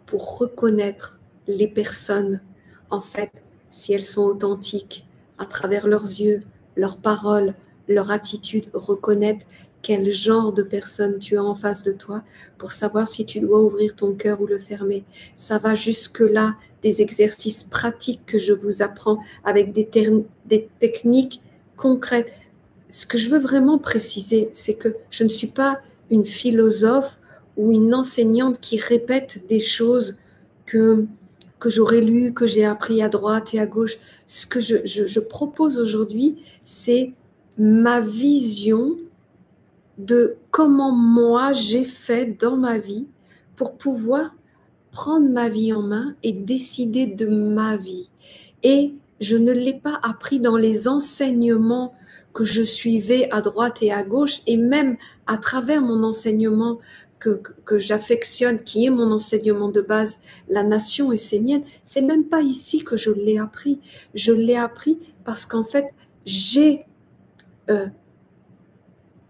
pour reconnaître les personnes, en fait, si elles sont authentiques, à travers leurs yeux, leurs paroles, leur attitude, reconnaître quel genre de personne tu as en face de toi pour savoir si tu dois ouvrir ton cœur ou le fermer. Ça va jusque-là, des exercices pratiques que je vous apprends avec des techniques concrètes. Ce que je veux vraiment préciser, c'est que je ne suis pas une philosophe ou une enseignante qui répète des choses que j'aurais lues, que j'ai appris à droite et à gauche. Ce que je propose aujourd'hui, c'est ma vision de comment moi j'ai fait dans ma vie pour pouvoir prendre ma vie en main et décider de ma vie. Et je ne l'ai pas appris dans les enseignements que je suivais à droite et à gauche, et même à travers mon enseignement que j'affectionne, qui est mon enseignement de base, la nation essénienne. C'est même pas ici que je l'ai appris. Je l'ai appris parce qu'en fait, j'ai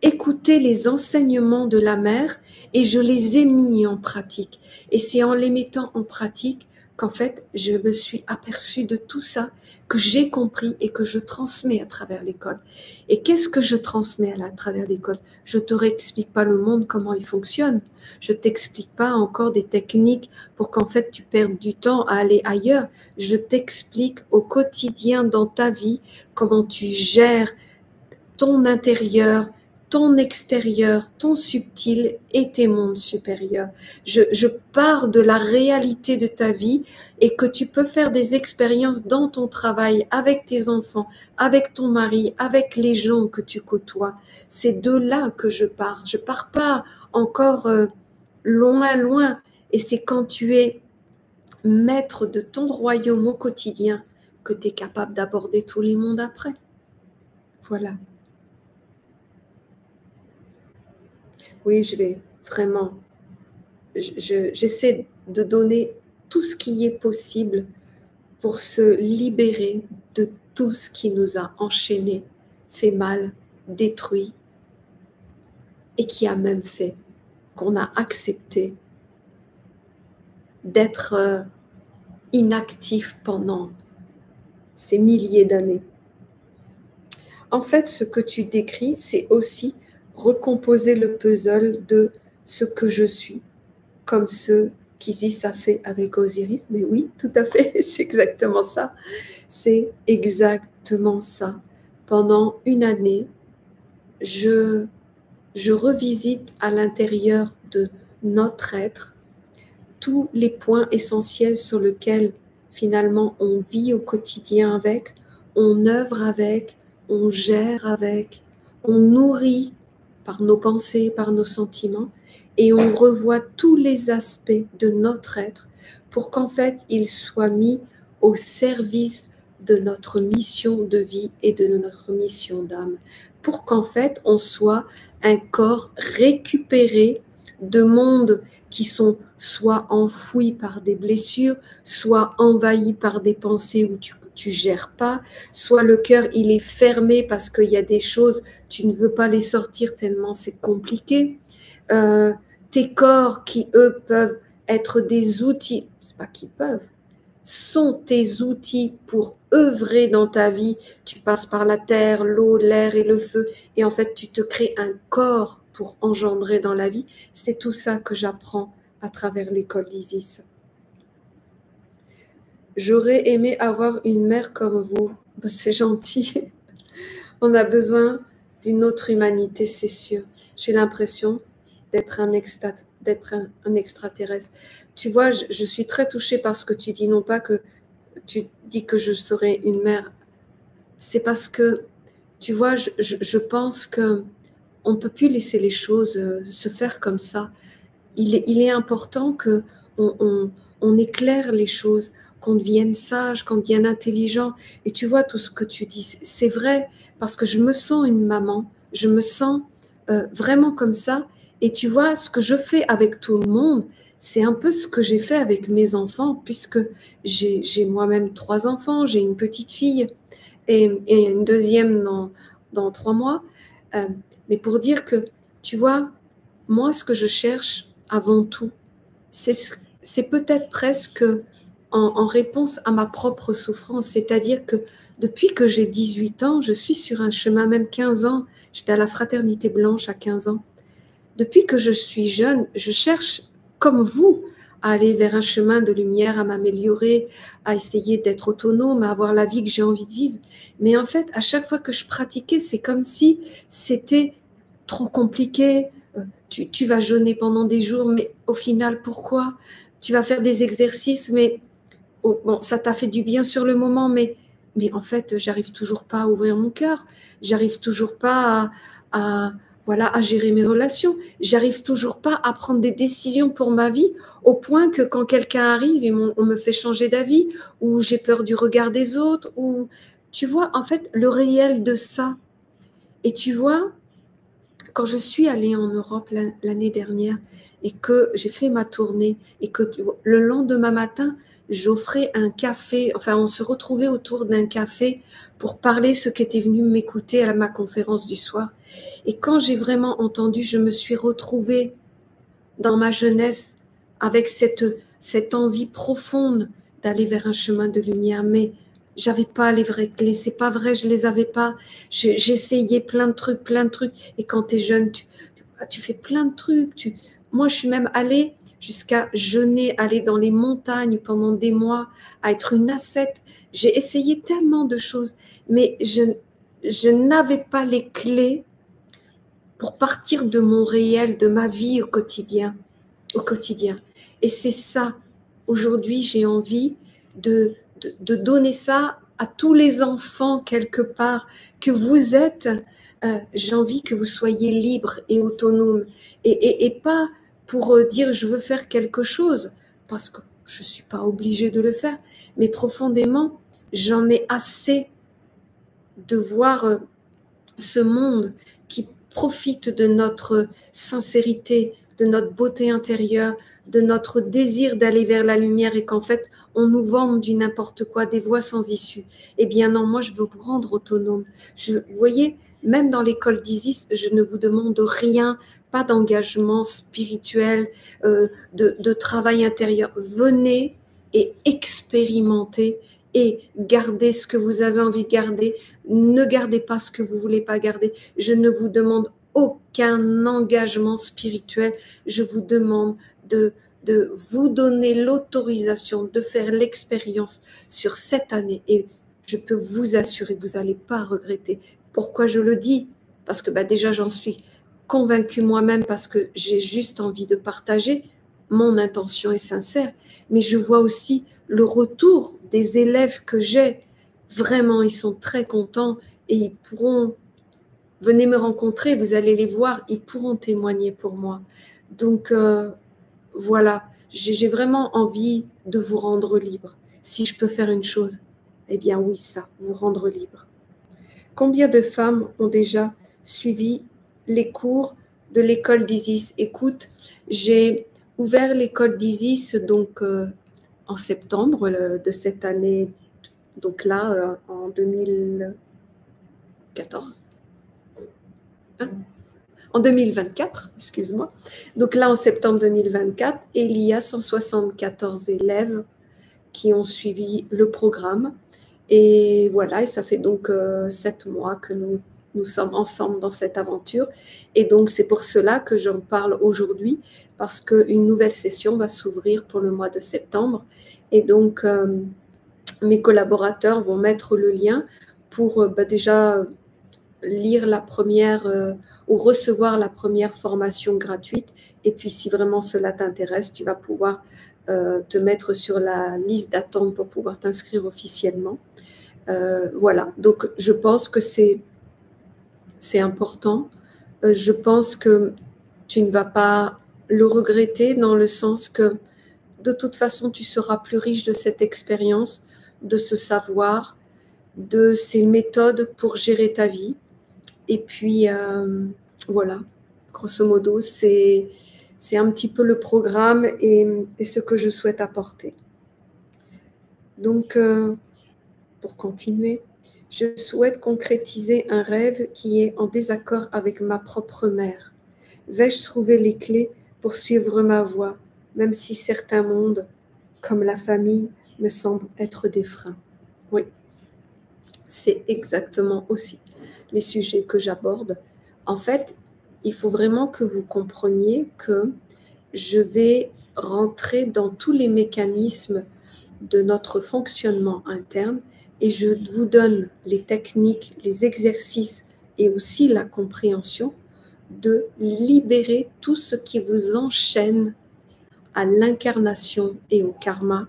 écouté les enseignements de la mère et je les ai mis en pratique. Et c'est en les mettant en pratique qu'en fait, je me suis aperçue de tout ça, que j'ai compris et que je transmets à travers l'école. Et qu'est-ce que je transmets à travers l'école? Je ne te réexplique pas le monde, comment il fonctionne. Je ne t'explique pas encore des techniques pour qu'en fait, tu perdes du temps à aller ailleurs. Je t'explique au quotidien dans ta vie comment tu gères ton intérieur, ton extérieur, ton subtil et tes mondes supérieurs. Je pars de la réalité de ta vie et que tu peux faire des expériences dans ton travail, avec tes enfants, avec ton mari, avec les gens que tu côtoies. C'est de là que je pars. Je pars pas encore loin, loin. Et c'est quand tu es maître de ton royaume au quotidien que tu es capable d'aborder tous les mondes après. Voilà. Oui, je vais vraiment, j'essaie de donner tout ce qui est possible pour se libérer de tout ce qui nous a enchaînés, fait mal, détruit, et qui a même fait qu'on a accepté d'être inactif pendant ces milliers d'années. En fait, ce que tu décris, c'est aussi recomposer le puzzle de ce que je suis, comme ce qu'Isis a fait avec Osiris. Mais oui, tout à fait, c'est exactement ça. C'est exactement ça. Pendant une année, je revisite à l'intérieur de notre être tous les points essentiels sur lesquels finalement on vit au quotidien avec, on œuvre avec, on gère avec, on nourrit par nos pensées, par nos sentiments. et on revoit tous les aspects de notre être pour qu'en fait, il soit mis au service de notre mission de vie et de notre mission d'âme, pour qu'en fait, on soit un corps récupéré de mondes qui sont soit enfouis par des blessures, soit envahis par des pensées où tu gères pas, soit le cœur, il est fermé parce qu'il y a des choses, tu ne veux pas les sortir tellement c'est compliqué. Tes corps qui, eux, peuvent être des outils, c'est pas qu'ils peuvent, sont tes outils pour œuvrer dans ta vie. Tu passes par la terre, l'eau, l'air et le feu, et en fait, tu te crées un corps pour engendrer dans la vie. C'est tout ça que j'apprends à travers l'école d'Isis. J'aurais aimé avoir une mère comme vous. C'est gentil. On a besoin d'une autre humanité, c'est sûr. J'ai l'impression d'être un extraterrestre. Tu vois, je suis très touchée par ce que tu dis. Non pas que tu dis que je serais une mère. C'est parce que, tu vois, je pense qu'on ne peut plus laisser les choses se faire comme ça. Il est important qu'on éclaire les choses, qu'on devienne sage, qu'on devienne intelligent. Et tu vois, tout ce que tu dis, c'est vrai, parce que je me sens une maman, je me sens vraiment comme ça. Et tu vois, ce que je fais avec tout le monde, c'est un peu ce que j'ai fait avec mes enfants, puisque j'ai moi-même 3 enfants, j'ai une petite fille et une deuxième dans 3 mois. Mais pour dire que, tu vois, moi, ce que je cherche avant tout, c'est peut-être presque en réponse à ma propre souffrance. C'est-à-dire que depuis que j'ai 18 ans, je suis sur un chemin, même 15 ans. J'étais à la Fraternité Blanche à 15 ans. Depuis que je suis jeune, je cherche, comme vous, à aller vers un chemin de lumière, à m'améliorer, à essayer d'être autonome, à avoir la vie que j'ai envie de vivre. Mais en fait, à chaque fois que je pratiquais, c'est comme si c'était trop compliqué. Tu vas jeûner pendant des jours, mais au final, pourquoi? Tu vas faire des exercices, mais bon, ça t'a fait du bien sur le moment, mais en fait, j'arrive toujours pas à ouvrir mon cœur. J'arrive toujours pas voilà, à gérer mes relations. J'arrive toujours pas à prendre des décisions pour ma vie, au point que quand quelqu'un arrive et on me fait changer d'avis, ou j'ai peur du regard des autres, ou tu vois, en fait, le réel de ça. Et tu vois, quand je suis allée en Europe l'année dernière et que j'ai fait ma tournée et que le lendemain matin, j'offrais un café, enfin on se retrouvait autour d'un café pour parler ceux qui étaient venus m'écouter à ma conférence du soir. Et quand j'ai vraiment entendu, je me suis retrouvée dans ma jeunesse avec cette envie profonde d'aller vers un chemin de lumière, mais j'avais pas les vraies clés, c'est pas vrai, je les avais pas. J'essayais plein de trucs, et quand tu es jeune, tu fais plein de trucs. Moi, je suis même allée jusqu'à jeûner, aller dans les montagnes pendant des mois, à être une ascète. J'ai essayé tellement de choses, mais je n'avais pas les clés pour partir de mon réel, de ma vie au quotidien. Et c'est ça, aujourd'hui, j'ai envie de donner ça à tous les enfants quelque part que vous êtes. J'ai envie que vous soyez libres et autonomes et pas pour dire je veux faire quelque chose parce que je ne suis pas obligée de le faire, mais profondément, j'en ai assez de voir ce monde qui profite de notre sincérité, de notre beauté intérieure, de notre désir d'aller vers la lumière et qu'en fait, on nous vende du n'importe quoi, des voies sans issue. Eh bien non, moi, je veux vous rendre autonome. Vous voyez, même dans l'école d'Isis, je ne vous demande rien, pas d'engagement spirituel, de travail intérieur. Venez et expérimentez et gardez ce que vous avez envie de garder. Ne gardez pas ce que vous ne voulez pas garder. Je ne vous demande aucun engagement spirituel. Je vous demande de vous donner l'autorisation de faire l'expérience sur cette année. Et je peux vous assurer que vous n'allez pas regretter. Pourquoi je le dis? Parce que déjà, j'en suis convaincue moi-même parce que j'ai juste envie de partager. Mon intention est sincère. Mais je vois aussi le retour des élèves que j'ai. Vraiment, ils sont très contents et ils pourront, venez me rencontrer, vous allez les voir, ils pourront témoigner pour moi. Donc, voilà, j'ai vraiment envie de vous rendre libre. Si je peux faire une chose, eh bien oui, ça, vous rendre libre. Combien de femmes ont déjà suivi les cours de l'école d'Isis? Écoute, j'ai ouvert l'école d'Isis donc en septembre de cette année, donc là en 2014. Hein? En 2024, excuse-moi. Donc là en septembre 2024, et il y a 174 élèves qui ont suivi le programme. Et voilà, et ça fait donc 7 mois que nous sommes ensemble dans cette aventure. Et donc, c'est pour cela que j'en parle aujourd'hui, parce qu'une nouvelle session va s'ouvrir pour le mois de septembre. Et donc, mes collaborateurs vont mettre le lien pour déjà lire la première ou recevoir la première formation gratuite. Et puis, si vraiment cela t'intéresse, tu vas pouvoir te mettre sur la liste d'attente pour pouvoir t'inscrire officiellement. Voilà, donc je pense que c'est important. Je pense que tu ne vas pas le regretter dans le sens que de toute façon, tu seras plus riche de cette expérience, de ce savoir, de ces méthodes pour gérer ta vie. Et puis, voilà, grosso modo, c'est un petit peu le programme et ce que je souhaite apporter. Donc, pour continuer, je souhaite concrétiser un rêve qui est en désaccord avec ma propre mère. Vais-je trouver les clés pour suivre ma voie, même si certains mondes, comme la famille, me semblent être des freins? Oui, c'est exactement aussi les sujets que j'aborde. En fait, il faut vraiment que vous compreniez que je vais rentrer dans tous les mécanismes de notre fonctionnement interne et je vous donne les techniques, les exercices et aussi la compréhension de libérer tout ce qui vous enchaîne à l'incarnation et au karma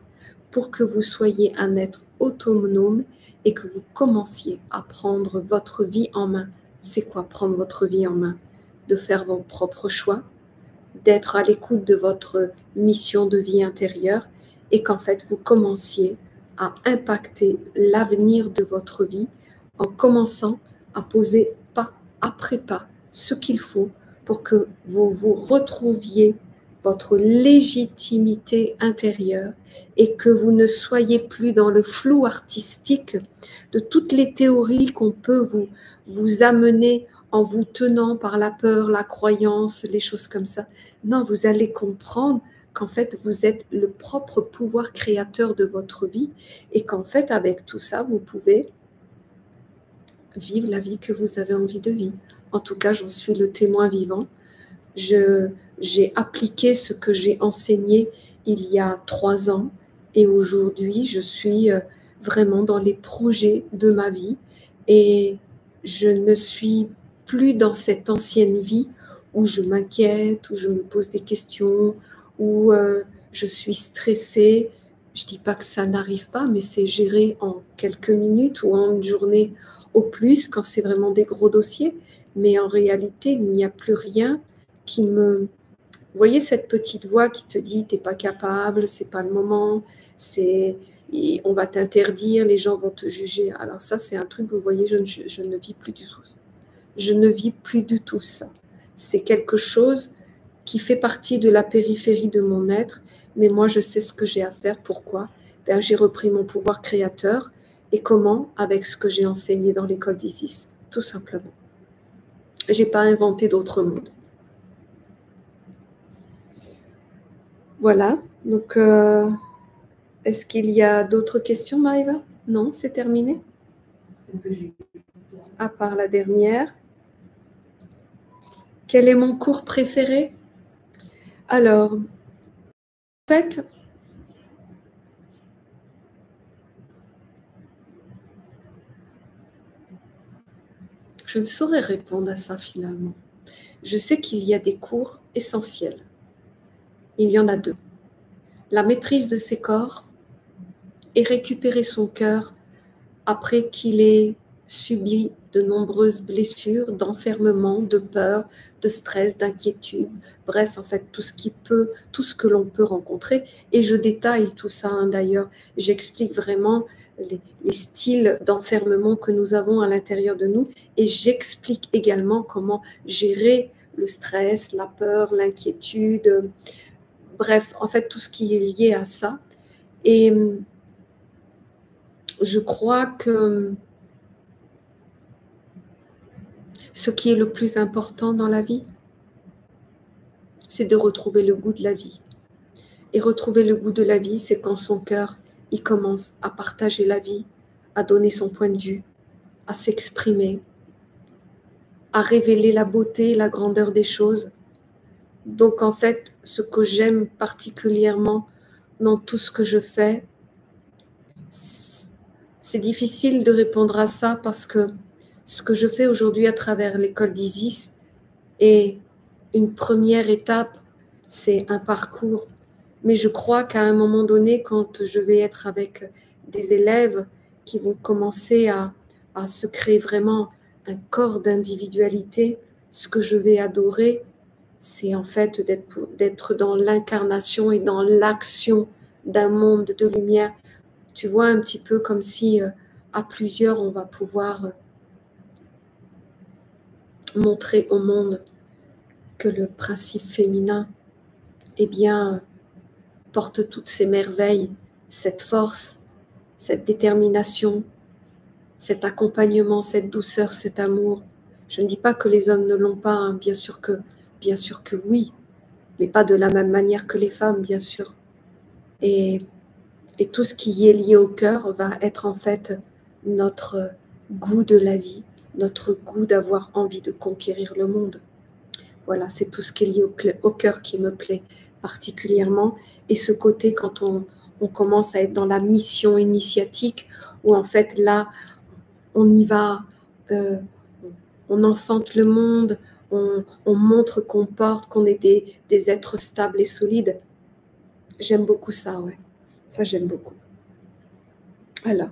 pour que vous soyez un être autonome et que vous commenciez à prendre votre vie en main. C'est quoi prendre votre vie en main? De faire vos propres choix, d'être à l'écoute de votre mission de vie intérieure et qu'en fait vous commenciez à impacter l'avenir de votre vie en commençant à poser pas après pas ce qu'il faut pour que vous vous retrouviez votre légitimité intérieure et que vous ne soyez plus dans le flou artistique de toutes les théories qu'on peut vous amener en vous tenant par la peur, la croyance, les choses comme ça. Non, vous allez comprendre qu'en fait, vous êtes le propre pouvoir créateur de votre vie et qu'en fait, avec tout ça, vous pouvez vivre la vie que vous avez envie de vivre. En tout cas, j'en suis le témoin vivant. J'ai appliqué ce que j'ai enseigné il y a 3 ans et aujourd'hui, je suis vraiment dans les projets de ma vie et je ne suis plus dans cette ancienne vie où je m'inquiète, où je me pose des questions, où je suis stressée. Je ne dis pas que ça n'arrive pas, mais c'est géré en quelques minutes ou en une journée au plus quand c'est vraiment des gros dossiers. Mais en réalité, il n'y a plus rien qui me... Vous voyez cette petite voix qui te dit « t'es pas capable, c'est pas le moment, on va t'interdire, les gens vont te juger ». Alors ça, c'est un truc, vous voyez, je ne vis plus du tout ça. Je ne vis plus du tout ça. C'est quelque chose qui fait partie de la périphérie de mon être, mais moi, je sais ce que j'ai à faire. Pourquoi? Ben, j'ai repris mon pouvoir créateur. Et comment? Avec ce que j'ai enseigné dans l'école d'Isis, tout simplement. Je n'ai pas inventé d'autre monde. Voilà, donc est-ce qu'il y a d'autres questions, Maëva? Non, c'est terminé? À part la dernière. Quel est mon cours préféré? Alors, en fait, je ne saurais répondre à ça finalement. Je sais qu'il y a des cours essentiels. Il y en a 2. La maîtrise de ses corps et récupérer son cœur après qu'il ait subi de nombreuses blessures, d'enfermement, de peur, de stress, d'inquiétude, bref, en fait, tout ce que l'on peut rencontrer. Et je détaille tout ça, hein, d'ailleurs, j'explique vraiment les styles d'enfermement que nous avons à l'intérieur de nous, et j'explique également comment gérer le stress, la peur, l'inquiétude, bref, en fait, tout ce qui est lié à ça. Et je crois que ce qui est le plus important dans la vie, c'est de retrouver le goût de la vie. Et retrouver le goût de la vie, c'est quand son cœur, il commence à partager la vie, à donner son point de vue, à s'exprimer, à révéler la beauté et la grandeur des choses. Donc en fait, ce que j'aime particulièrement dans tout ce que je fais, c'est difficile de répondre à ça parce que ce que je fais aujourd'hui à travers l'école d'Isis est une première étape, c'est un parcours. Mais je crois qu'à un moment donné, quand je vais être avec des élèves qui vont commencer à se créer vraiment un corps d'individualité, ce que je vais adorer, c'est en fait d'être dans l'incarnation et dans l'action d'un monde de lumière. Tu vois, un petit peu comme si à plusieurs, on va pouvoir montrer au monde que le principe féminin, eh bien, porte toutes ces merveilles, cette force, cette détermination, cet accompagnement, cette douceur, cet amour. Je ne dis pas que les hommes ne l'ont pas, hein, bien sûr que oui, mais pas de la même manière que les femmes, bien sûr. Et tout ce qui est lié au cœur va être en fait notre goût de la vie, notre goût d'avoir envie de conquérir le monde. Voilà, c'est tout ce qui est lié au cœur qui me plaît particulièrement. Et ce côté, quand on commence à être dans la mission initiatique, où en fait là, on y va, on enfante le monde, on montre qu'on porte, qu'on est des êtres stables et solides. J'aime beaucoup ça, ouais. Ça, j'aime beaucoup. Alors,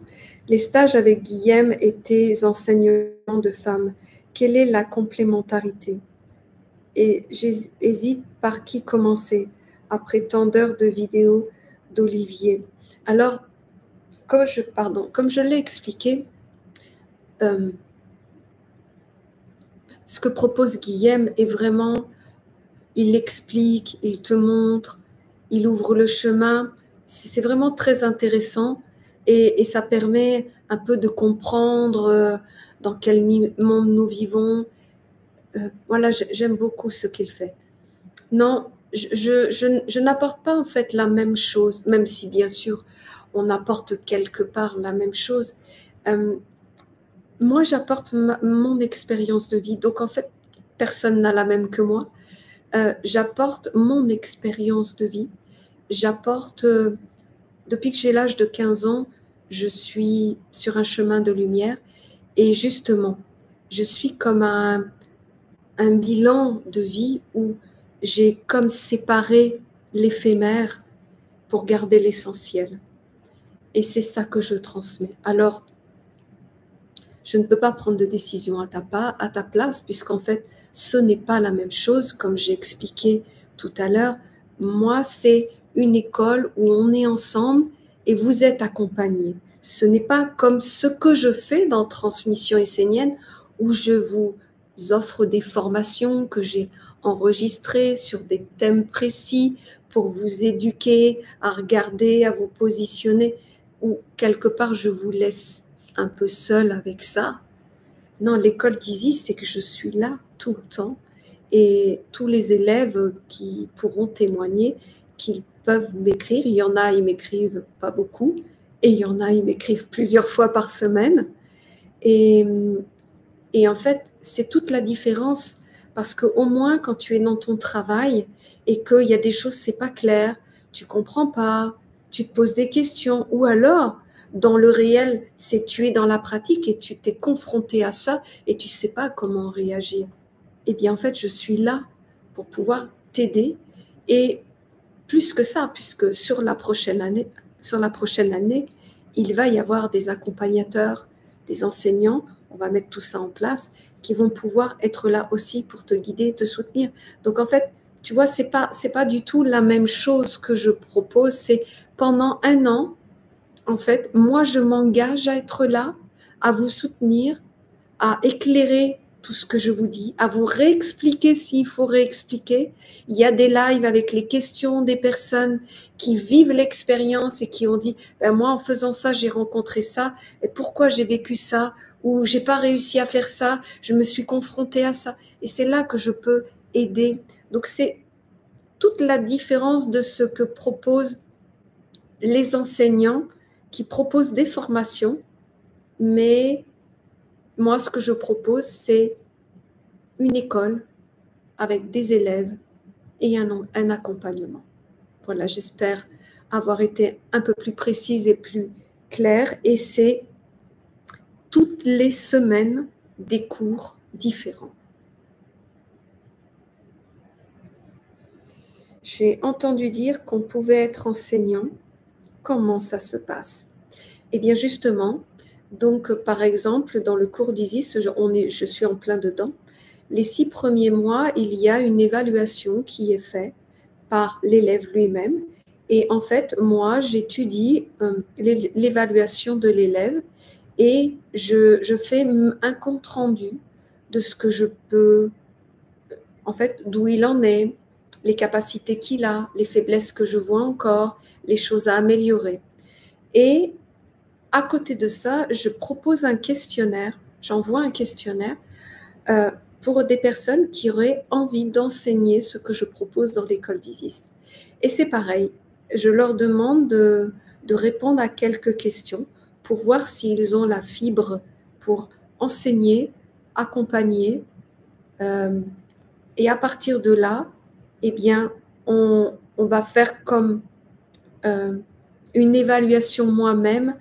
les stages avec Guillaume étaient enseignements de femmes. Quelle est la complémentarité? Et j'hésite par qui commencer après tant d'heures de vidéos d'Olivier. Alors, comme je l'ai expliqué, ce que propose Guillaume est vraiment, il explique, il te montre, il ouvre le chemin. C'est vraiment très intéressant et ça permet un peu de comprendre dans quel monde nous vivons. Voilà, j'aime beaucoup ce qu'il fait. Non, je n'apporte pas en fait la même chose, même si bien sûr on apporte quelque part la même chose. Moi, j'apporte mon expérience de vie. Donc en fait, personne n'a la même que moi. J'apporte mon expérience de vie. J'apporte, depuis que j'ai l'âge de 15 ans, je suis sur un chemin de lumière. Et justement, je suis comme un bilan de vie où j'ai comme séparé l'éphémère pour garder l'essentiel. Et c'est ça que je transmets. Alors, je ne peux pas prendre de décision à ta place, puisqu'en fait, ce n'est pas la même chose, comme j'ai expliqué tout à l'heure. Moi, c'est une école où on est ensemble et vous êtes accompagnés. Ce n'est pas comme ce que je fais dans Transmission essénienne, où je vous offre des formations que j'ai enregistrées sur des thèmes précis pour vous éduquer, à regarder, à vous positionner, ou quelque part je vous laisse un peu seul avec ça. Non, l'école d'Isis, c'est que je suis là tout le temps et tous les élèves qui pourront témoigner qu'ils peuvent m'écrire. Il y en a, ils m'écrivent pas beaucoup et il y en a, ils m'écrivent plusieurs fois par semaine. Et en fait, c'est toute la différence parce qu'au moins, quand tu es dans ton travail et qu'il y a des choses, c'est pas clair, tu comprends pas, tu te poses des questions ou alors, dans le réel, c'est tu es dans la pratique et tu t'es confronté à ça et tu sais pas comment réagir. Eh bien, en fait, je suis là pour pouvoir t'aider et plus que ça, puisque sur la prochaine année, il va y avoir des accompagnateurs, des enseignants. on va mettre tout ça en place, qui vont pouvoir être là aussi pour te guider, te soutenir. Donc en fait, tu vois, c'est pas du tout la même chose que je propose. C'est pendant 1 an, en fait, moi, je m'engage à être là, à vous soutenir, à éclairer tout ce que je vous dis, à vous réexpliquer s'il faut réexpliquer. Il y a des lives avec les questions des personnes qui vivent l'expérience et qui ont dit ben moi, en faisant ça, j'ai rencontré ça, et pourquoi j'ai vécu ça, ou j'ai pas réussi à faire ça, je me suis confrontée à ça. Et c'est là que je peux aider. Donc, c'est toute la différence de ce que proposent les enseignants qui proposent des formations, mais moi, ce que je propose, c'est une école avec des élèves et un accompagnement. Voilà, j'espère avoir été un peu plus précise et plus claire. Et c'est toutes les semaines des cours différents. J'ai entendu dire qu'on pouvait être enseignant. Comment ça se passe? Eh bien, justement, donc, par exemple, dans le cours d'Isis, je suis en plein dedans. Les 6 premiers mois, il y a une évaluation qui est faite par l'élève lui-même. Et en fait, moi, j'étudie l'évaluation de l'élève et je fais un compte rendu de ce que je peux, en fait, d'où il en est, les capacités qu'il a, les faiblesses que je vois encore, les choses à améliorer. Et à côté de ça, je propose un questionnaire, j'envoie un questionnaire pour des personnes qui auraient envie d'enseigner ce que je propose dans l'école d'Isis. Et c'est pareil, je leur demande de répondre à quelques questions pour voir s'ils ont la fibre pour enseigner, accompagner. Et à partir de là, eh bien, on va faire comme une évaluation moi-même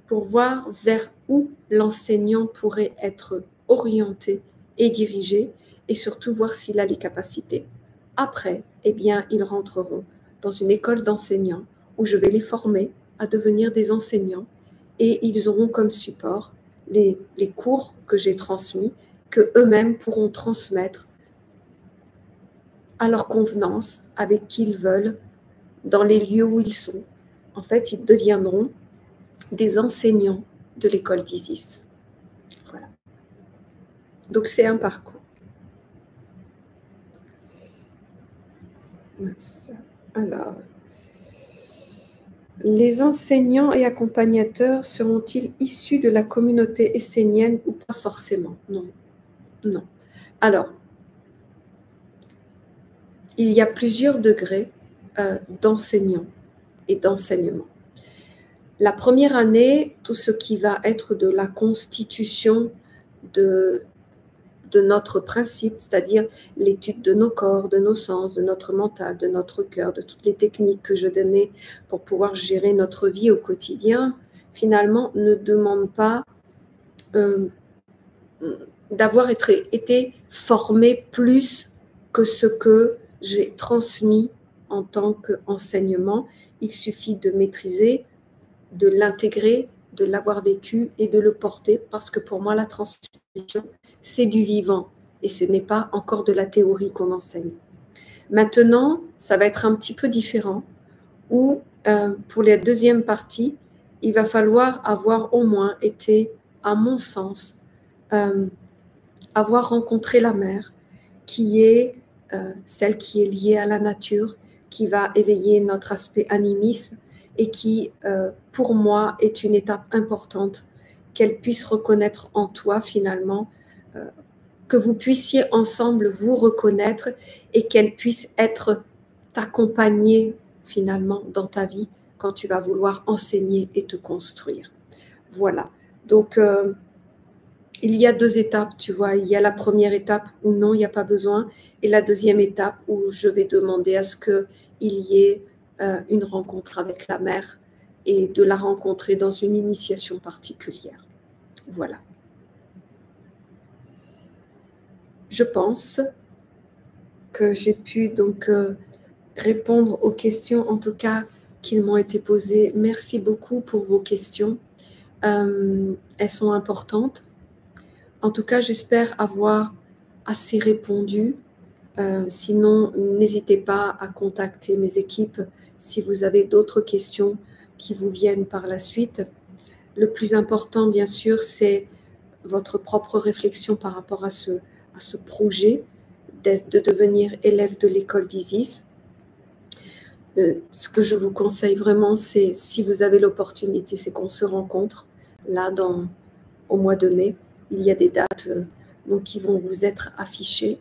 pour voir vers où l'enseignant pourrait être orienté et dirigé, et surtout voir s'il a les capacités. Après, eh bien, ils rentreront dans une école d'enseignants où je vais les former à devenir des enseignants, et ils auront comme support les cours que j'ai transmis, que eux-mêmes pourront transmettre à leur convenance, avec qui ils veulent, dans les lieux où ils sont. En fait, ils deviendront des enseignants de l'école d'Isis. Voilà. Donc, c'est un parcours. Alors, les enseignants et accompagnateurs seront-ils issus de la communauté essénienne ou pas forcément? Non. Non. Alors, il y a plusieurs degrés d'enseignants et d'enseignement. La première année, tout ce qui va être de la constitution de notre principe, c'est-à-dire l'étude de nos corps, de nos sens, de notre mental, de notre cœur, de toutes les techniques que je donnais pour pouvoir gérer notre vie au quotidien, finalement, ne demande pas d'avoir été formé plus que ce que j'ai transmis en tant qu'enseignement. Il suffit de maîtriser, de l'intégrer, de l'avoir vécu et de le porter, parce que pour moi, la transmission, c'est du vivant et ce n'est pas encore de la théorie qu'on enseigne. Maintenant, ça va être un petit peu différent, où pour la deuxième partie, il va falloir avoir au moins été, à mon sens, avoir rencontré la mère, qui est celle qui est liée à la nature, qui va éveiller notre aspect animisme, et qui, pour moi, est une étape importante, qu'elle puisse reconnaître en toi finalement, que vous puissiez ensemble vous reconnaître et qu'elle puisse être t'accompagner finalement dans ta vie quand tu vas vouloir enseigner et te construire. Voilà. Donc, il y a 2 étapes, tu vois. Il y a la première étape où non, il n'y a pas besoin, et la deuxième étape où je vais demander à ce qu'il y ait une rencontre avec la mère et de la rencontrer dans une initiation particulière. Voilà. Je pense que j'ai pu donc répondre aux questions, en tout cas, qui m'ont été posées. Merci beaucoup pour vos questions. Elles sont importantes. En tout cas, j'espère avoir assez répondu. Sinon, n'hésitez pas à contacter mes équipes si vous avez d'autres questions qui vous viennent par la suite. Le plus important, bien sûr, c'est votre propre réflexion par rapport à ce projet de devenir élève de l'école d'Isis. Ce que je vous conseille vraiment, c'est, si vous avez l'opportunité, c'est qu'on se rencontre là au mois de mai. Il y a des dates donc, qui vont vous être affichées.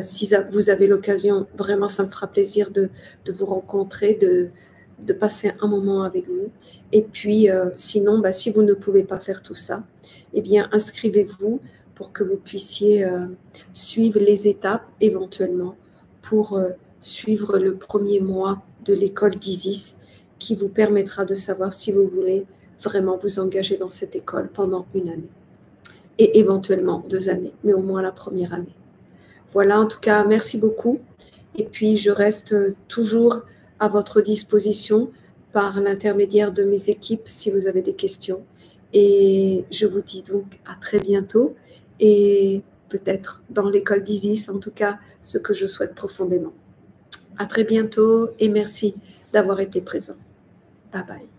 Si vous avez l'occasion, vraiment, ça me fera plaisir de vous rencontrer, de passer un moment avec vous. Et puis, sinon, si vous ne pouvez pas faire tout ça, eh bien, inscrivez-vous pour que vous puissiez suivre les étapes éventuellement pour suivre le premier mois de l'école d'Isis qui vous permettra de savoir si vous voulez vraiment vous engager dans cette école pendant 1 année et éventuellement 2 années, mais au moins la première année. Voilà, en tout cas, merci beaucoup. Et puis, je reste toujours à votre disposition par l'intermédiaire de mes équipes si vous avez des questions. Et je vous dis donc à très bientôt et peut-être dans l'école d'Isis, en tout cas, ce que je souhaite profondément. À très bientôt et merci d'avoir été présent. Bye bye.